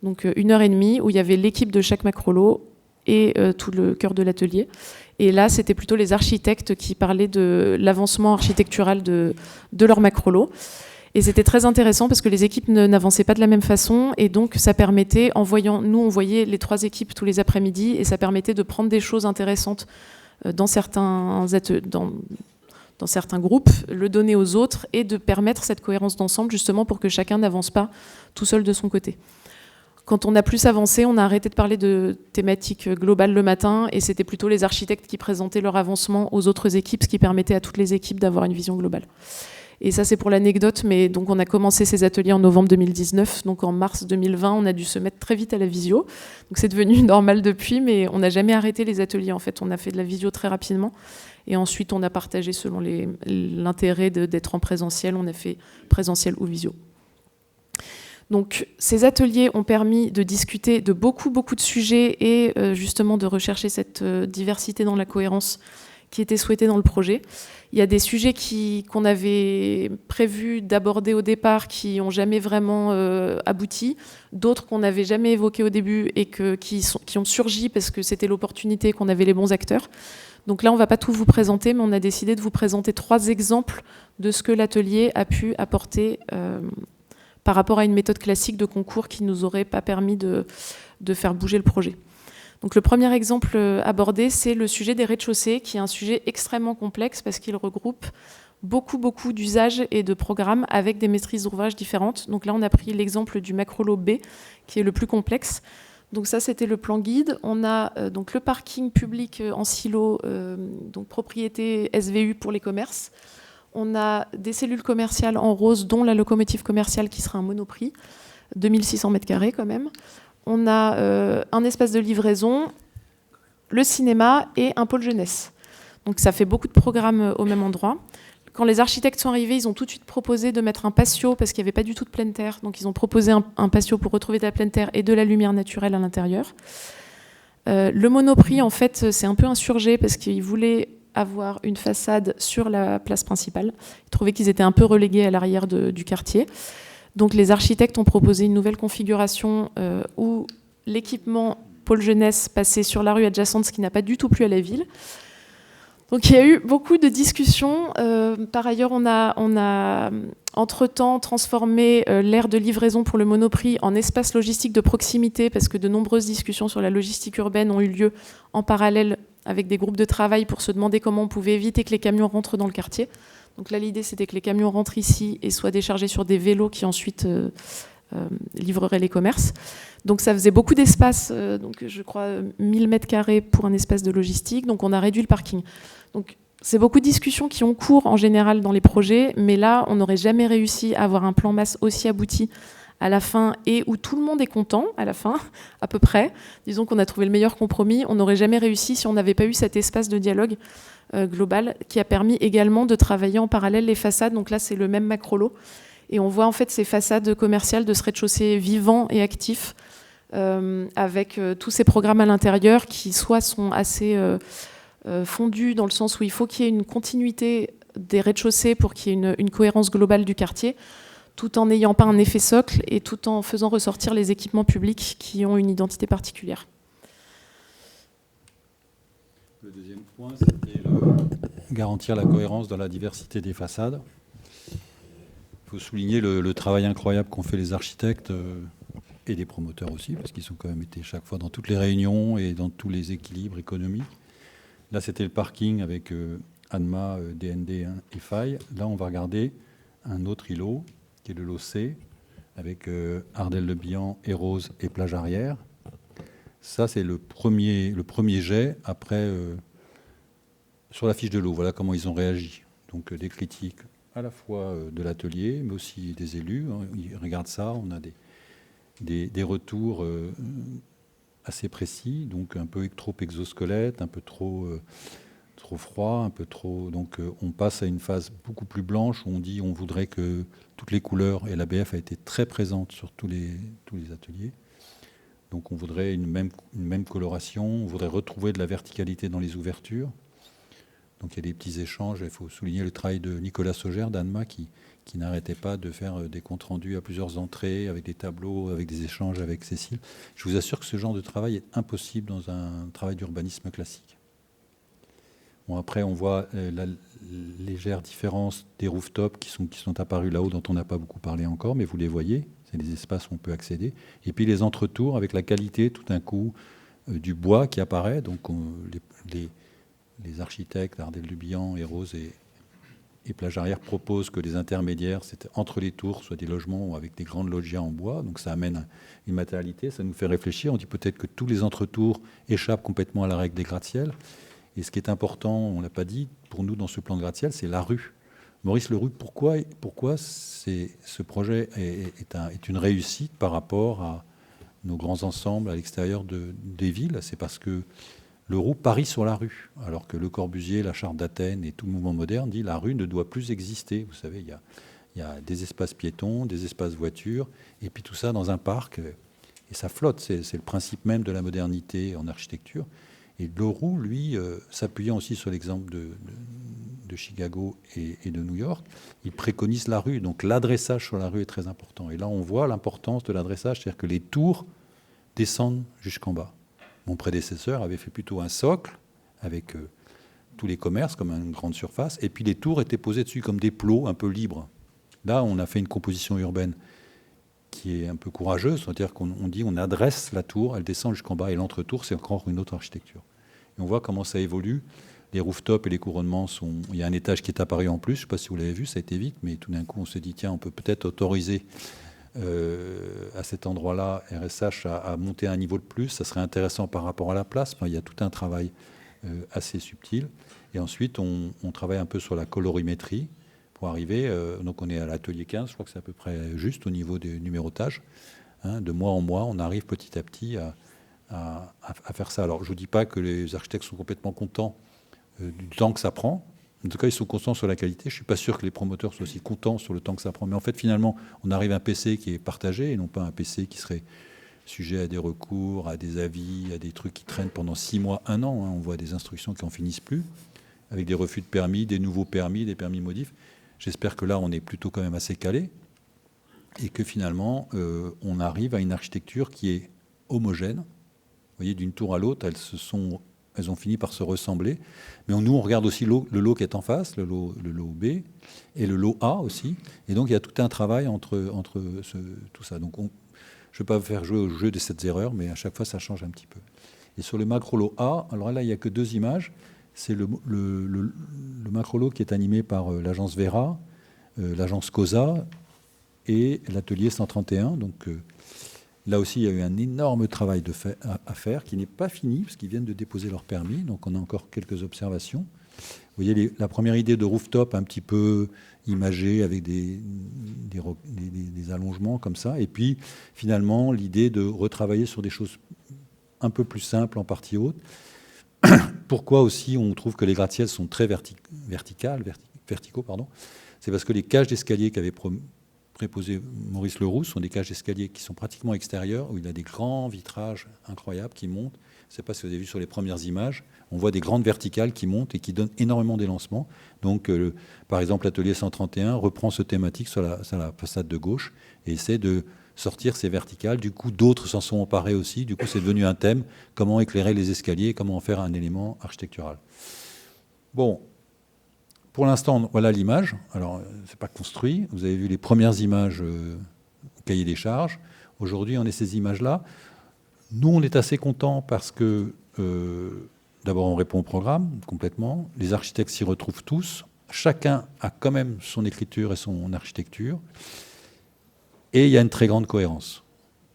donc 1h30 où il y avait l'équipe de chaque macrolot et tout le cœur de l'atelier. Et là, c'était plutôt les architectes qui parlaient de l'avancement architectural de leur macrolot. Et c'était très intéressant parce que les équipes n'avançaient pas de la même façon et donc ça permettait, on voyait les 3 équipes tous les après-midi et ça permettait de prendre des choses intéressantes dans certains groupes, le donner aux autres et de permettre cette cohérence d'ensemble justement pour que chacun n'avance pas tout seul de son côté. Quand on a plus avancé, on a arrêté de parler de thématiques globales le matin et c'était plutôt les architectes qui présentaient leur avancement aux autres équipes, ce qui permettait à toutes les équipes d'avoir une vision globale. Et ça, c'est pour l'anecdote, mais donc on a commencé ces ateliers en novembre 2019. Donc en mars 2020, on a dû se mettre très vite à la visio. Donc c'est devenu normal depuis, mais on n'a jamais arrêté les ateliers. En fait, on a fait de la visio très rapidement. Et ensuite, on a partagé selon l'intérêt d'être en présentiel. On a fait présentiel ou visio. Donc, ces ateliers ont permis de discuter de beaucoup de sujets et justement de rechercher cette diversité dans la cohérence qui était souhaitée dans le projet. Il y a des sujets qu'on avait prévu d'aborder au départ qui n'ont jamais vraiment abouti, d'autres qu'on n'avait jamais évoqués au début et qui ont surgi parce que c'était l'opportunité, qu'on avait les bons acteurs. Donc là, on ne va pas tout vous présenter, mais on a décidé de vous présenter 3 exemples de ce que l'atelier a pu apporter par rapport à une méthode classique de concours qui ne nous aurait pas permis de faire bouger le projet. Donc le premier exemple abordé, c'est le sujet des rez-de-chaussée, qui est un sujet extrêmement complexe parce qu'il regroupe beaucoup d'usages et de programmes avec des maîtrises d'ouvrage différentes. Donc là, on a pris l'exemple du macrolot B, qui est le plus complexe. Donc ça, c'était le plan guide. On a donc le parking public en silo, donc propriété SVU pour les commerces. On a des cellules commerciales en rose, dont la locomotive commerciale qui sera un monoprix, 2600 m² quand même. On a un espace de livraison, le cinéma et un pôle jeunesse. Donc ça fait beaucoup de programmes au même endroit. Quand les architectes sont arrivés, ils ont tout de suite proposé de mettre un patio parce qu'il n'y avait pas du tout de pleine terre. Donc ils ont proposé un patio pour retrouver de la pleine terre et de la lumière naturelle à l'intérieur. Le monoprix, en fait, c'est un peu insurgé parce qu'ils voulaient avoir une façade sur la place principale. Ils trouvaient qu'ils étaient un peu relégués à l'arrière du quartier. Donc les architectes ont proposé une nouvelle configuration où l'équipement pôle jeunesse passait sur la rue adjacente, ce qui n'a pas du tout plu à la ville. Donc il y a eu beaucoup de discussions. Par ailleurs, on a entre-temps transformé l'aire de livraison pour le monoprix en espace logistique de proximité parce que de nombreuses discussions sur la logistique urbaine ont eu lieu en parallèle avec des groupes de travail pour se demander comment on pouvait éviter que les camions rentrent dans le quartier. Donc là, l'idée, c'était que les camions rentrent ici et soient déchargés sur des vélos qui ensuite livreraient les commerces. Donc ça faisait beaucoup d'espace, donc je crois 1000 m² pour un espace de logistique. Donc on a réduit le parking. Donc c'est beaucoup de discussions qui ont cours en général dans les projets, mais là, on n'aurait jamais réussi à avoir un plan masse aussi abouti à la fin et où tout le monde est content à la fin, à peu près. Disons qu'on a trouvé le meilleur compromis. On n'aurait jamais réussi si on n'avait pas eu cet espace de dialogue global qui a permis également de travailler en parallèle les façades. Donc là, c'est le même macrolot. Et on voit en fait ces façades commerciales de ce rez-de-chaussée vivants et actifs avec tous ces programmes à l'intérieur qui soit sont assez fondus dans le sens où il faut qu'il y ait une continuité des rez-de-chaussée pour qu'il y ait une cohérence globale du quartier, tout en n'ayant pas un effet socle et tout en faisant ressortir les équipements publics qui ont une identité particulière. Le deuxième point, c'était garantir la cohérence dans la diversité des façades. Il faut souligner le travail incroyable qu'ont fait les architectes et les promoteurs aussi, parce qu'ils ont quand même été chaque fois dans toutes les réunions et dans tous les équilibres économiques. Là, c'était le parking avec ANMA, DND et FAI. Là, on va regarder un autre îlot, qui est le lot C, avec Ardelles-le-Bihan, Érose et plage arrière. Ça, c'est le premier jet après sur la fiche de l'eau. Voilà comment ils ont réagi. Donc des critiques à la fois de l'atelier, mais aussi des élus. Ils regardent ça, on a des retours assez précis, donc un peu trop exosquelette, un peu trop froid, un peu trop. Donc on passe à une phase beaucoup plus blanche où on dit on voudrait que toutes les couleurs, et l'ABF a été très présente sur tous les ateliers. Donc on voudrait une même coloration, on voudrait retrouver de la verticalité dans les ouvertures. Donc il y a des petits échanges. Il faut souligner le travail de Nicolas Saugère d'ANMA qui n'arrêtait pas de faire des comptes rendus à plusieurs entrées, avec des tableaux, avec des échanges avec Cécile. Je vous assure que ce genre de travail est impossible dans un travail d'urbanisme classique. Bon, après, on voit la légère différence des rooftops qui sont apparus là-haut, dont on n'a pas beaucoup parlé encore, mais vous les voyez. C'est des espaces où on peut accéder. Et puis les entretours avec la qualité, tout d'un coup, du bois qui apparaît. Donc les architectes, Ardelles-le-Bihan, Érose et plage arrière proposent que les intermédiaires, c'était entre les tours, soit des logements avec des grandes loggias en bois. Donc ça amène une matérialité, ça nous fait réfléchir. On dit peut-être que tous les entretours échappent complètement à la règle des gratte-ciel. Et ce qui est important, on ne l'a pas dit, pour nous dans ce plan de gratte-ciel, c'est la rue. Maurice Leroux, pourquoi ce projet est une réussite par rapport à nos grands ensembles à l'extérieur des villes? C'est parce que Leroux parie sur la rue, alors que Le Corbusier, la Charte d'Athènes et tout le mouvement moderne dit la rue ne doit plus exister. Vous savez, il Il y a des espaces piétons, des espaces voitures, et puis tout ça dans un parc. Et ça flotte, c'est le principe même de la modernité en architecture. Et Le Roux, lui, s'appuyant aussi sur l'exemple de Chicago et de New York, il préconise la rue. Donc l'adressage sur la rue est très important. Et là, on voit l'importance de l'adressage, c'est-à-dire que les tours descendent jusqu'en bas. Mon prédécesseur avait fait plutôt un socle avec tous les commerces, comme une grande surface, et puis les tours étaient posées dessus comme des plots un peu libres. Là, on a fait une composition urbaine qui est un peu courageuse, c'est-à-dire qu'on dit on adresse la tour, elle descend jusqu'en bas, et l'entretour, c'est encore une autre architecture. Et on voit comment ça évolue. Les rooftops et les couronnements sont... Il y a un étage qui est apparu en plus, je ne sais pas si vous l'avez vu, ça a été vite, mais tout d'un coup, on se dit, tiens, on peut peut-être autoriser à cet endroit-là, RSH, à monter un niveau de plus. Ça serait intéressant par rapport à la place. Enfin, il y a tout un travail assez subtil. Et ensuite, on travaille un peu sur la colorimétrie pour arriver. Donc, on est à l'atelier 15, je crois que c'est à peu près juste au niveau du numérotage. De mois en mois, on arrive petit à petit à faire ça. Alors, je ne vous dis pas que les architectes sont complètement contents du temps que ça prend. En tout cas, ils sont constants sur la qualité. Je ne suis pas sûr que les promoteurs soient aussi contents sur le temps que ça prend. Mais en fait, finalement, on arrive à un PC qui est partagé et non pas un PC qui serait sujet à des recours, à des avis, à des trucs qui traînent pendant 6 mois, 1 an. On voit des instructions qui n'en finissent plus, avec des refus de permis, des nouveaux permis, des permis modifs. J'espère que là, on est plutôt quand même assez calé et que finalement, on arrive à une architecture qui est homogène. Vous voyez, d'une tour à l'autre, elles ont fini par se ressembler. Mais nous, on regarde aussi le lot qui est en face, le lot B, et le lot A aussi. Et donc, il y a tout un travail entre tout ça. Donc, je ne vais pas vous faire jouer au jeu de cette erreurs, mais à chaque fois, ça change un petit peu. Et sur le macro-lot A, alors là, il n'y a que 2 images. C'est le macro-lot qui est animé par l'agence Vera, l'agence COSA et l'atelier 131. Donc, là aussi, il y a eu un énorme travail à faire qui n'est pas fini parce qu'ils viennent de déposer leur permis. Donc, on a encore quelques observations. Vous voyez la première idée de rooftop un petit peu imagée avec des allongements comme ça. Et puis, finalement, l'idée de retravailler sur des choses un peu plus simples en partie haute. Pourquoi aussi on trouve que les gratte-ciels sont très verticaux, c'est parce que les cages d'escalier qu'avait préposé Maurice Le Roux sont des cages d'escalier qui sont pratiquement extérieures, où il a des grands vitrages incroyables qui montent. Je ne sais pas si vous avez vu sur les premières images, on voit des grandes verticales qui montent et qui donnent énormément d'élancement. Donc, par exemple, l'atelier 131 reprend ce thématique sur la façade de gauche et essaie de sortir ces verticales. Du coup, d'autres s'en sont emparés aussi. Du coup, c'est devenu un thème, comment éclairer les escaliers, comment en faire un élément architectural. Bon, pour l'instant, voilà l'image. Alors, c'est pas construit. Vous avez vu les premières images au cahier des charges. Aujourd'hui, on a ces images-là. Nous, on est assez contents parce que, d'abord, on répond au programme complètement. Les architectes s'y retrouvent tous. Chacun a quand même son écriture et son architecture. Et il y a une très grande cohérence.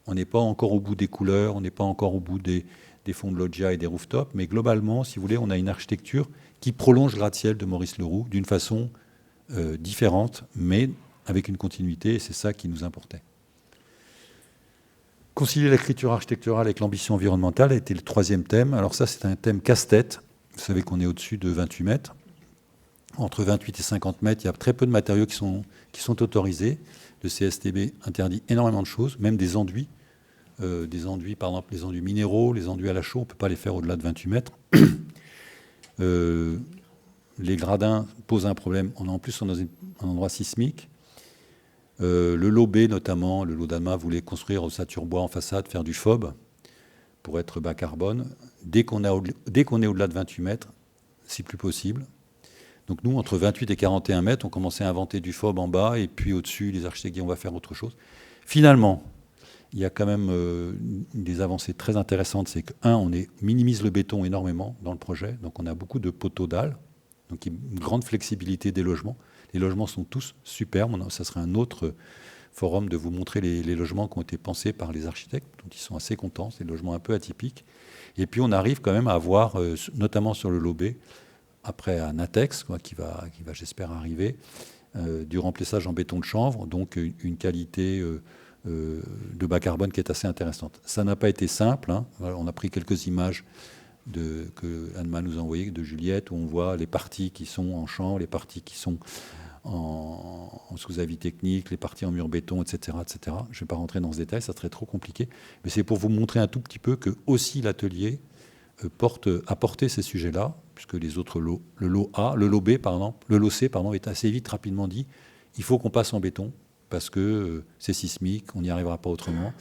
On n'est pas encore au bout des couleurs, on n'est pas encore au bout des fonds de loggia et des rooftops, mais globalement, si vous voulez, on a une architecture qui prolonge le gratte-ciel de Maurice Le Roux d'une façon différente, mais avec une continuité, et c'est ça qui nous importait. Concilier l'écriture architecturale avec l'ambition environnementale a été le 3e thème. Alors ça, c'est un thème casse-tête. Vous savez qu'on est au-dessus de 28 mètres. Entre 28 et 50 mètres, il y a très peu de matériaux qui sont autorisés. Le CSTB interdit énormément de choses, même des enduits. Par exemple, les enduits minéraux, les enduits à la chaux, on ne peut pas les faire au-delà de 28 mètres. Les gradins posent un problème. En plus, on est dans un endroit sismique. Le lot B, notamment, le lot d'Alma, voulait construire au Saturbois en façade, faire du FOB pour être bas carbone. Dès qu'on est au-delà de 28 mètres, c'est plus possible. Donc nous, entre 28 et 41 mètres, on commençait à inventer du FOB en bas, et puis au-dessus, les architectes disaient on va faire autre chose. Finalement, il y a quand même des avancées très intéressantes. C'est que, on minimise le béton énormément dans le projet, donc on a beaucoup de poteaux dalles, donc une grande flexibilité des logements. Les logements sont tous superbes. Ça serait un autre forum de vous montrer les logements qui ont été pensés par les architectes, dont ils sont assez contents. C'est des logements un peu atypiques. Et puis on arrive quand même à avoir, notamment sur le lot B, après un ATEX, qui va j'espère, arriver, du remplissage en béton de chanvre, donc une qualité de bas carbone qui est assez intéressante. Ça n'a pas été simple. On a pris quelques images que Anne-Ma nous a envoyées, de Juliette, où on voit les parties qui sont en chanvre, les parties qui sont en sous-avis technique, les parties en mur béton, etc. etc. Je ne vais pas rentrer dans ce détail, ça serait trop compliqué. Mais c'est pour vous montrer un tout petit peu que aussi l'atelier a porté ces sujets-là, puisque les autres lots, le lot A, le lot B, le lot C, est assez vite, rapidement dit, il faut qu'on passe en béton, parce que c'est sismique, on n'y arrivera pas autrement.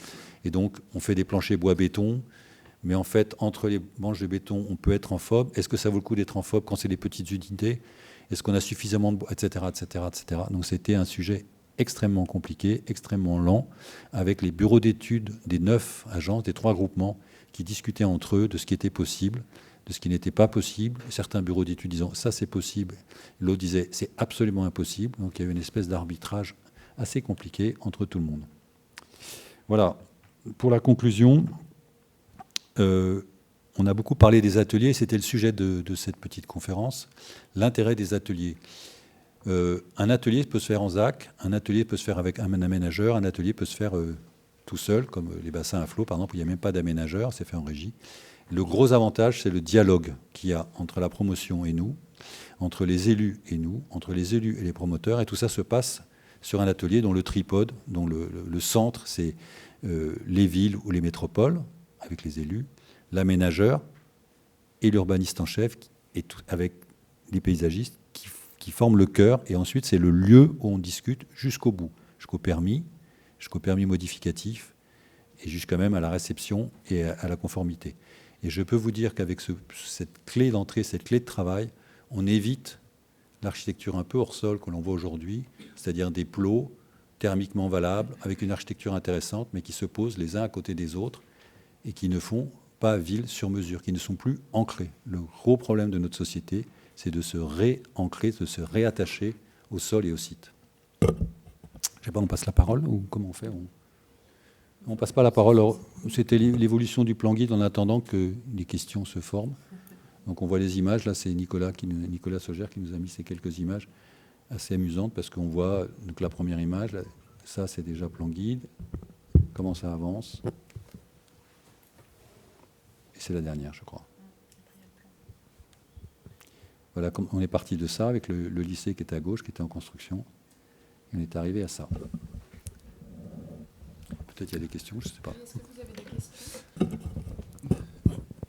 Et donc, on fait des planchers bois-béton, mais en fait, entre les branches de béton, on peut être en FOB. Est-ce que ça vaut le coup d'être en FOB quand c'est des petites unités? Est-ce qu'on a suffisamment de bois, etc., etc., etc. Donc, c'était un sujet extrêmement compliqué, extrêmement lent, avec les bureaux d'études des 9 agences, des 3 groupements, qui discutaient entre eux de ce qui était possible, de ce qui n'était pas possible. Certains bureaux d'études disant ça c'est possible, l'autre disait c'est absolument impossible. Donc il y a eu une espèce d'arbitrage assez compliqué entre tout le monde. Voilà, pour la conclusion, on a beaucoup parlé des ateliers, c'était le sujet de cette petite conférence, l'intérêt des ateliers. Un atelier peut se faire en ZAC, un atelier peut se faire avec un aménageur, un atelier peut se faire tout seul, comme les bassins à flot, par exemple, où il n'y a même pas d'aménageur, c'est fait en régie. Le gros avantage, c'est le dialogue qu'il y a entre la promotion et nous, entre les élus et nous, entre les élus et les promoteurs, et tout ça se passe sur un atelier dont le tripode, dont le centre, c'est les villes ou les métropoles, avec les élus, l'aménageur et l'urbaniste en chef, et avec les paysagistes qui forment le cœur, et ensuite c'est le lieu où on discute jusqu'au bout, jusqu'au permis modificatif, et jusqu'à même à la réception et à la conformité. Et je peux vous dire qu'avec cette clé d'entrée, cette clé de travail, on évite l'architecture un peu hors sol que l'on voit aujourd'hui, c'est-à-dire des plots thermiquement valables, avec une architecture intéressante, mais qui se posent les uns à côté des autres, et qui ne font pas ville sur mesure, qui ne sont plus ancrés. Le gros problème de notre société, c'est de se réancrer, de se réattacher au sol et au site. Je ne sais pas, on passe la parole ou comment on fait? On ne passe pas la parole. C'était l'évolution du plan guide en attendant que les questions se forment. Donc on voit les images. Là, c'est Nicolas Saugère qui nous a mis ces quelques images assez amusantes parce qu'on voit donc, la première image. Là, ça, c'est déjà plan guide. Comment ça avance? Et c'est la dernière, je crois. Voilà, on est parti de ça avec le lycée qui était à gauche, qui était en construction. Et on est arrivé à ça. Peut-être qu'il y a des questions, je ne sais pas. Est-ce que vous avez des questions?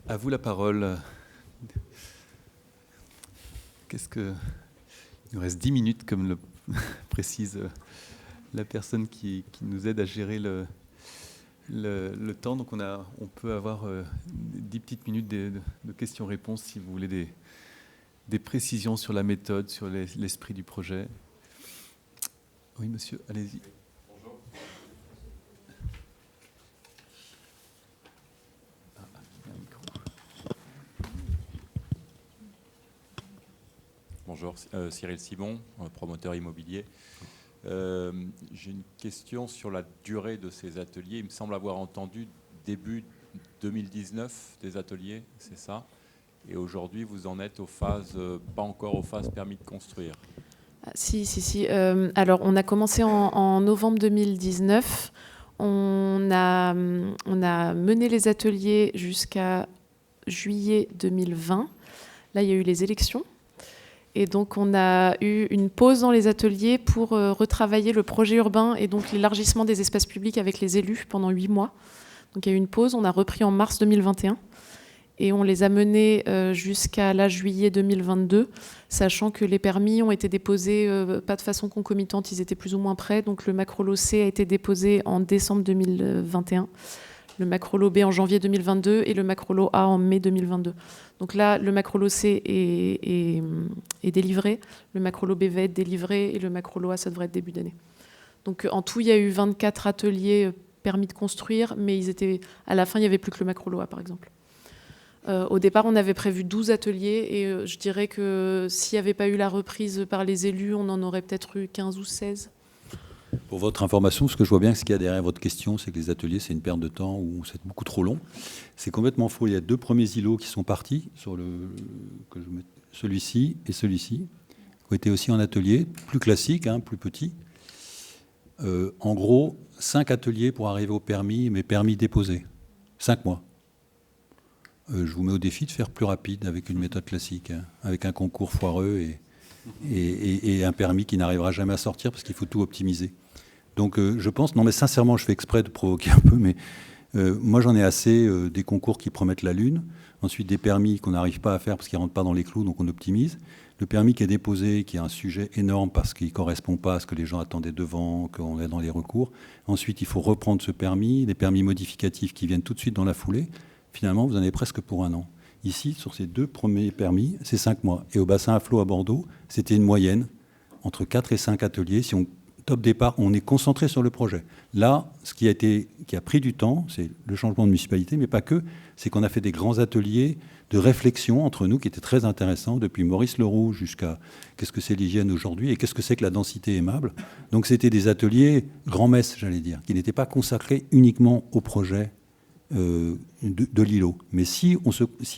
À vous la parole. Il nous reste 10 minutes, comme le précise la personne qui nous aide à gérer le temps. Donc on peut avoir 10 petites minutes de questions-réponses si vous voulez des précisions sur la méthode, sur l'esprit du projet. Oui, monsieur, allez-y. Bonjour. Bonjour, Cyril Simon, promoteur immobilier. J'ai une question sur la durée de ces ateliers. Il me semble avoir entendu début 2019 des ateliers, c'est ça? Et aujourd'hui, vous en êtes pas encore aux phases permis de construire. Si. Alors, on a commencé en novembre 2019. On a mené les ateliers jusqu'à juillet 2020. Là, il y a eu les élections. Et donc, on a eu une pause dans les ateliers pour retravailler le projet urbain et donc l'élargissement des espaces publics avec les élus pendant 8 mois. Donc, il y a eu une pause. On a repris en mars 2021. Et on les a menés jusqu'à juillet 2022, sachant que les permis ont été déposés pas de façon concomitante, ils étaient plus ou moins prêts. Donc le macro-lot C a été déposé en décembre 2021, le macro-lot B en janvier 2022 et le macro-lot A en mai 2022. Donc là, le macro-lot C est délivré, le macro-lot B va être délivré et le macro-lot A, ça devrait être début d'année. Donc en tout, il y a eu 24 ateliers permis de construire, mais à la fin, il n'y avait plus que le macro-lot A, par exemple. Au départ, on avait prévu 12 ateliers et je dirais que s'il n'y avait pas eu la reprise par les élus, on en aurait peut-être eu 15 ou 16. Pour votre information, ce que je vois bien, ce qu'il y a derrière votre question, c'est que les ateliers, c'est une perte de temps ou c'est beaucoup trop long. C'est complètement faux. Il y a 2 premiers îlots qui sont partis, celui-ci et celui-ci, qui ont été aussi en atelier, plus classique, plus petit. En gros, 5 ateliers pour arriver au permis, mais permis déposé. 5 mois. Je vous mets au défi de faire plus rapide avec une méthode classique, avec un concours foireux et un permis qui n'arrivera jamais à sortir parce qu'il faut tout optimiser. Donc je pense, non mais sincèrement, je fais exprès de provoquer un peu, mais moi j'en ai assez des concours qui promettent la lune, ensuite des permis qu'on n'arrive pas à faire parce qu'ils ne rentrent pas dans les clous, donc on optimise. Le permis qui est déposé, qui est un sujet énorme parce qu'il ne correspond pas à ce que les gens attendaient devant, qu'on est dans les recours. Ensuite, il faut reprendre ce permis, les permis modificatifs qui viennent tout de suite dans la foulée. Finalement, vous en avez presque pour 1 an. Ici, sur ces 2 premiers permis, c'est 5 mois. Et au bassin à flot à Bordeaux, c'était une moyenne entre 4 et 5 ateliers. Si on top départ, on est concentré sur le projet. Là, ce qui a pris du temps, c'est le changement de municipalité, mais pas que, c'est qu'on a fait des grands ateliers de réflexion entre nous qui étaient très intéressants, depuis Maurice Leroux jusqu'à qu'est-ce que c'est l'hygiène aujourd'hui et qu'est-ce que c'est que la densité aimable. Donc c'était des ateliers grand-messe, j'allais dire, qui n'étaient pas consacrés uniquement au projet de l'îlot. Mais si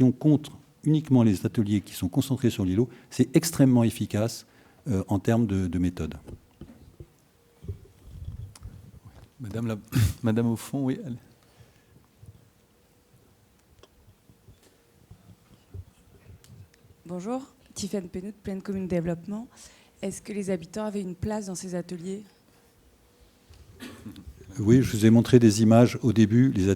on compte uniquement les ateliers qui sont concentrés sur l'îlot, c'est extrêmement efficace en termes de méthode. Madame au fond, oui. Bonjour, Tiffaine Pénout, Pleine Commune Développement. Est-ce que les habitants avaient une place dans ces ateliers ? Oui, je vous ai montré des images au début. Les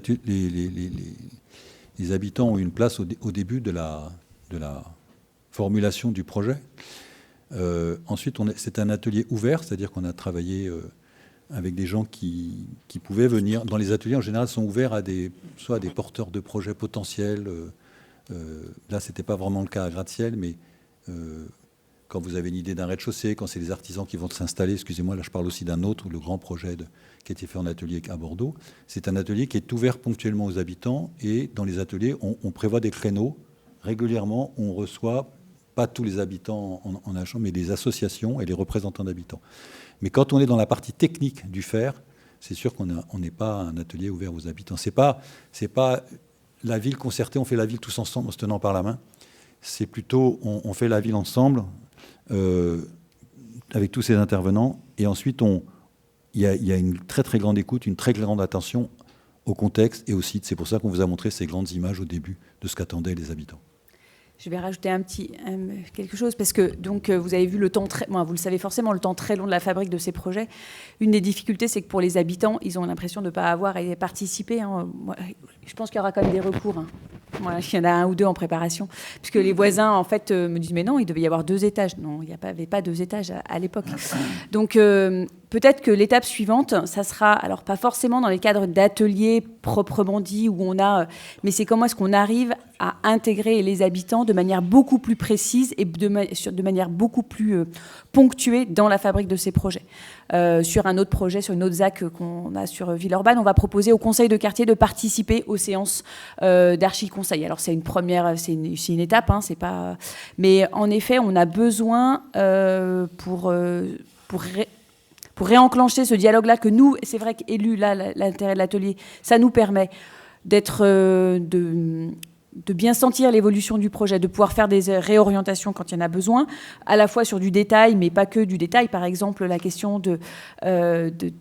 habitants ont eu une place au début de la formulation du projet. Ensuite, c'est un atelier ouvert, c'est-à-dire qu'on a travaillé avec des gens qui pouvaient venir. Dans les ateliers, en général, sont ouverts à soit à des porteurs de projets potentiels. Là, ce n'était pas vraiment le cas à Gratte-Ciel, mais quand vous avez une idée d'un rez-de-chaussée, quand c'est les artisans qui vont s'installer, excusez-moi, là je parle aussi d'un autre, le grand projet qui a été fait en atelier à Bordeaux, c'est un atelier qui est ouvert ponctuellement aux habitants, et dans les ateliers, on prévoit des créneaux. Régulièrement, on reçoit, pas tous les habitants en un champ, mais des associations et les représentants d'habitants. Mais quand on est dans la partie technique du faire, c'est sûr qu'on n'est pas un atelier ouvert aux habitants. C'est pas la ville concertée, on fait la ville tous ensemble en se tenant par la main. C'est plutôt, on fait la ville ensemble avec tous ces intervenants. Et ensuite, il y a une très très grande écoute, une très grande attention au contexte et au site. C'est pour ça qu'on vous a montré ces grandes images au début de ce qu'attendaient les habitants. Je vais rajouter quelque chose, parce que donc, vous avez vu le temps vous le savez forcément, le temps très long de la fabrique de ces projets. Une des difficultés, c'est que pour les habitants, ils ont l'impression de ne pas avoir à participer. Moi, je pense qu'il y aura quand même des recours. Voilà, il y en a 1 ou 2 en préparation. Puisque les voisins, en fait, me disent, mais non, il devait y avoir 2 étages. Non, il n'y avait pas 2 étages à l'époque. Donc, peut-être que l'étape suivante, ça sera, alors pas forcément dans les cadres d'ateliers proprement dit, où on a... mais c'est comment est-ce qu'on arrive à intégrer les habitants de manière beaucoup plus précise et de manière beaucoup plus ponctuée dans la fabrique de ces projets. Sur un autre projet, sur une autre ZAC qu'on a sur Villeurbanne, on va proposer au conseil de quartier de participer aux séances d'archi-conseil. Alors c'est une première, c'est une étape, c'est pas... mais en effet, on a besoin pour réenclencher ce dialogue-là que nous, c'est vrai qu'élus, là, l'intérêt de l'atelier, ça nous permet d'être... de bien sentir l'évolution du projet, de pouvoir faire des réorientations quand il y en a besoin, à la fois sur du détail, mais pas que du détail. Par exemple, la question du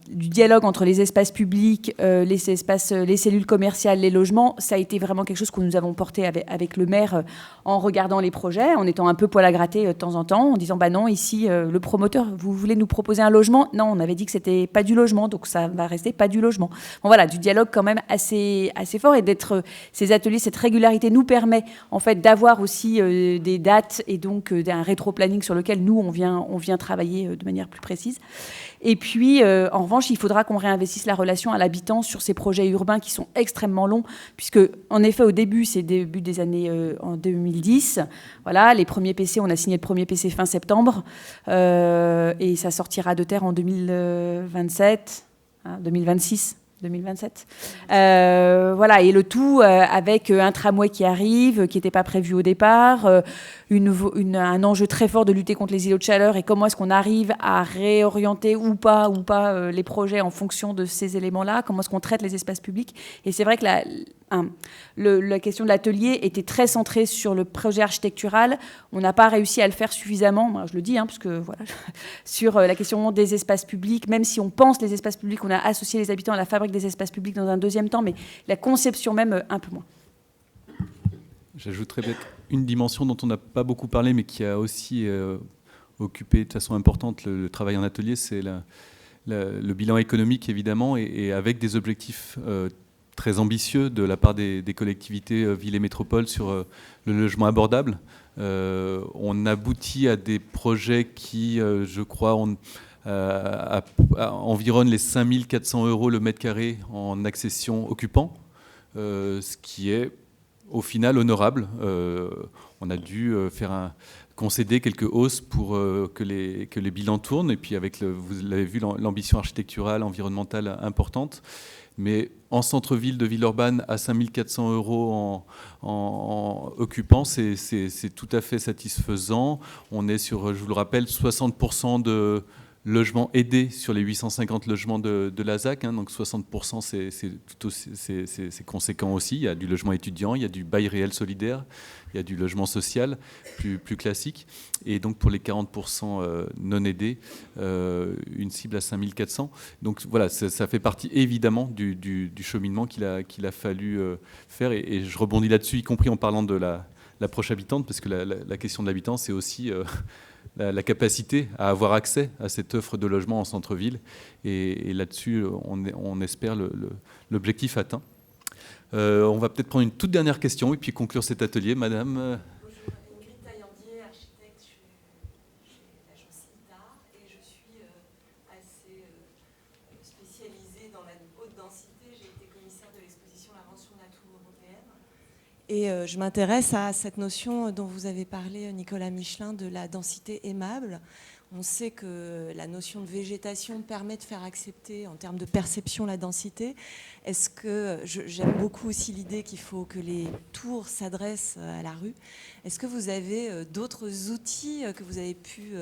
dialogue entre les espaces publics, les cellules commerciales, les logements, ça a été vraiment quelque chose que nous avons porté avec le maire en regardant les projets, en étant un peu poil à gratter de temps en temps, en disant bah non, ici, le promoteur, vous voulez nous proposer un logement ? Non, on avait dit que c'était pas du logement, donc ça va rester pas du logement. Bon voilà, du dialogue quand même assez fort, et d'être ces ateliers, cette régularité nous permet en fait d'avoir aussi des dates et donc un rétro-planning sur lequel nous on vient travailler de manière plus précise. Et puis en revanche, il faudra qu'on réinvestisse la relation à l'habitant sur ces projets urbains qui sont extrêmement longs, puisque en effet au début, c'est début des années en 2010, voilà, les premiers PC, on a signé le premier PC fin septembre et ça sortira de terre en 2027, 2026. 2027. Voilà, et le tout avec un tramway qui arrive, qui n'était pas prévu au départ, un enjeu très fort de lutter contre les îlots de chaleur, et comment est-ce qu'on arrive à réorienter ou pas les projets en fonction de ces éléments-là, comment est-ce qu'on traite les espaces publics. Et c'est vrai que la question de l'atelier était très centrée sur le projet architectural. On n'a pas réussi à le faire suffisamment, moi je le dis, parce que voilà, sur la question des espaces publics, même si on pense les espaces publics, on a associé les habitants à la fabrique des espaces publics dans un deuxième temps, mais la conception même, un peu moins. J'ajouterais peut-être une dimension dont on n'a pas beaucoup parlé, mais qui a aussi occupé de façon importante le travail en atelier, c'est le bilan économique, évidemment, et avec des objectifs très ambitieux de la part des collectivités, villes et métropoles sur le logement abordable. On aboutit à des projets qui, je crois, environnent les 5 400 € le mètre carré en accession occupant, ce qui est au final honorable. On a dû concéder quelques hausses pour que les bilans tournent, et puis avec, vous l'avez vu, l'ambition architecturale, environnementale importante. Mais en centre-ville de Villeurbanne, à 5 400 € en occupant, c'est tout à fait satisfaisant. On est sur, je vous le rappelle, 60% de logements aidés sur les 850 logements de la ZAC. Donc 60%, c'est conséquent aussi. Il y a du logement étudiant, il y a du bail réel solidaire, il y a du logement social plus classique. Et donc pour les 40% non aidés, une cible à 5 400. Donc voilà, ça fait partie évidemment du cheminement qu'il a fallu faire. Et je rebondis là-dessus, y compris en parlant de l'approche habitante, parce que la question de l'habitant, c'est aussi la capacité à avoir accès à cette offre de logement en centre-ville. Et là-dessus, on espère l'objectif atteint. On va peut-être prendre une toute dernière question et puis conclure cet atelier. Madame Bonjour, Ingrid Taillandier, architecte chez l'agence ITAR, et je suis assez spécialisée dans la haute densité. J'ai été commissaire de l'exposition L'Invention Nature européenne. Et je m'intéresse à cette notion dont vous avez parlé, Nicolas Michelin, de la densité aimable. On sait que la notion de végétation permet de faire accepter, en termes de perception, la densité. Est-ce que, j'aime beaucoup aussi l'idée qu'il faut que les tours s'adressent à la rue. Est-ce que vous avez d'autres outils que vous avez pu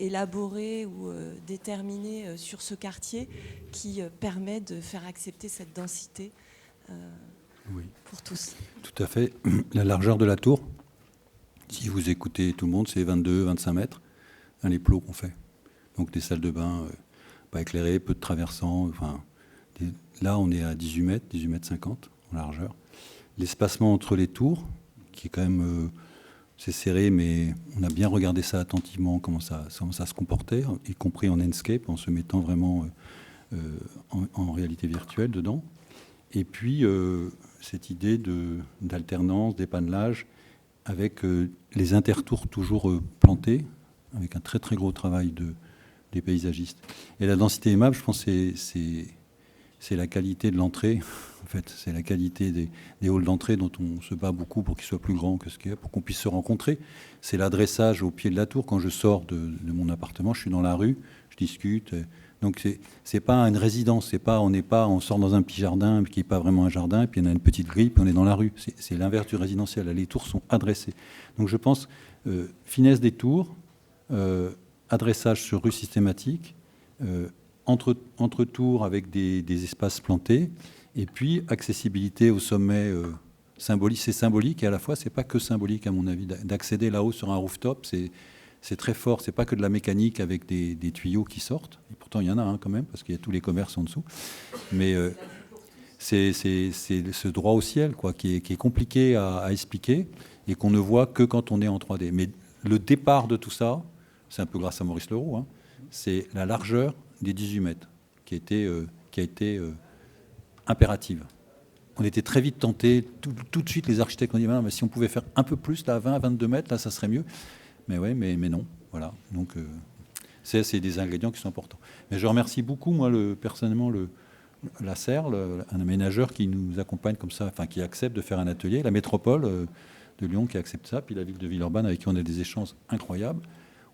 élaborer ou déterminer sur ce quartier qui permet de faire accepter cette densité Oui. pour tous? Tout à fait. La largeur de la tour, si vous écoutez tout le monde, c'est 22-25 mètres. Les plots qu'on fait. Donc des salles de bain pas éclairées, peu de traversants. Là, on est à 18 mètres, 18 mètres 50 en largeur. L'espacement entre les tours, qui est quand même... c'est serré, mais on a bien regardé ça attentivement, comment ça se comportait, y compris en Enscape, en se mettant vraiment en réalité virtuelle dedans. Et puis, cette idée d'alternance, d'épannelage, avec les intertours toujours plantés, avec un très très gros travail des paysagistes. Et la densité aimable, je pense, c'est la qualité de l'entrée. En fait, c'est la qualité des halls d'entrée dont on se bat beaucoup pour qu'ils soient plus grands que ce qu'il y a, pour qu'on puisse se rencontrer. C'est l'adressage au pied de la tour. Quand je sors de mon appartement, je suis dans la rue, je discute. Donc c'est pas une résidence. On sort dans un petit jardin qui n'est pas vraiment un jardin, puis il y en a une petite grille, puis on est dans la rue. C'est l'inverse du résidentiel. Les tours sont adressées. Donc je pense finesse des tours. Adressage sur rue systématique, entre tours avec des espaces plantés, et puis accessibilité au sommet symbolique. C'est symbolique et à la fois, c'est pas que symbolique à mon avis. D'accéder là-haut sur un rooftop, c'est très fort. C'est pas que de la mécanique avec des tuyaux qui sortent. Et pourtant, il y en a quand même, parce qu'il y a tous les commerces en dessous. Mais c'est ce droit au ciel, quoi, qui est compliqué à expliquer et qu'on ne voit que quand on est en 3D. Mais le départ de tout ça, c'est un peu grâce à Maurice Leroux, c'est la largeur des 18 mètres qui a été impérative. On était très vite tentés, tout de suite les architectes ont dit mais si on pouvait faire un peu plus, là, à 20 à 22 mètres, là ça serait mieux. Mais ouais, mais non. Voilà. Donc c'est des ingrédients qui sont importants. Mais je remercie beaucoup, moi, personnellement, la CERL, un aménageur qui nous accompagne comme ça, enfin qui accepte de faire un atelier, la métropole de Lyon qui accepte ça, puis la ville de Villeurbanne avec qui on a des échanges incroyables.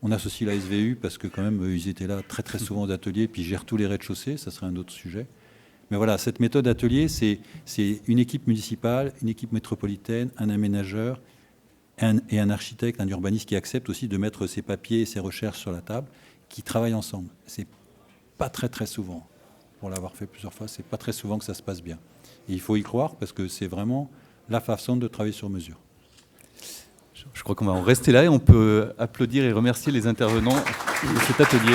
On associe la SVU parce que quand même, ils étaient là très très souvent aux ateliers, puis ils gèrent tous les rez-de-chaussée, ça serait un autre sujet. Mais voilà, cette méthode d'atelier, c'est une équipe municipale, une équipe métropolitaine, un aménageur et un architecte, un urbaniste qui accepte aussi de mettre ses papiers et ses recherches sur la table, qui travaillent ensemble. C'est pas très très souvent, pour l'avoir fait plusieurs fois, c'est pas très souvent que ça se passe bien. Et il faut y croire parce que c'est vraiment la façon de travailler sur mesure. Je crois qu'on va en rester là et on peut applaudir et remercier les intervenants de cet atelier.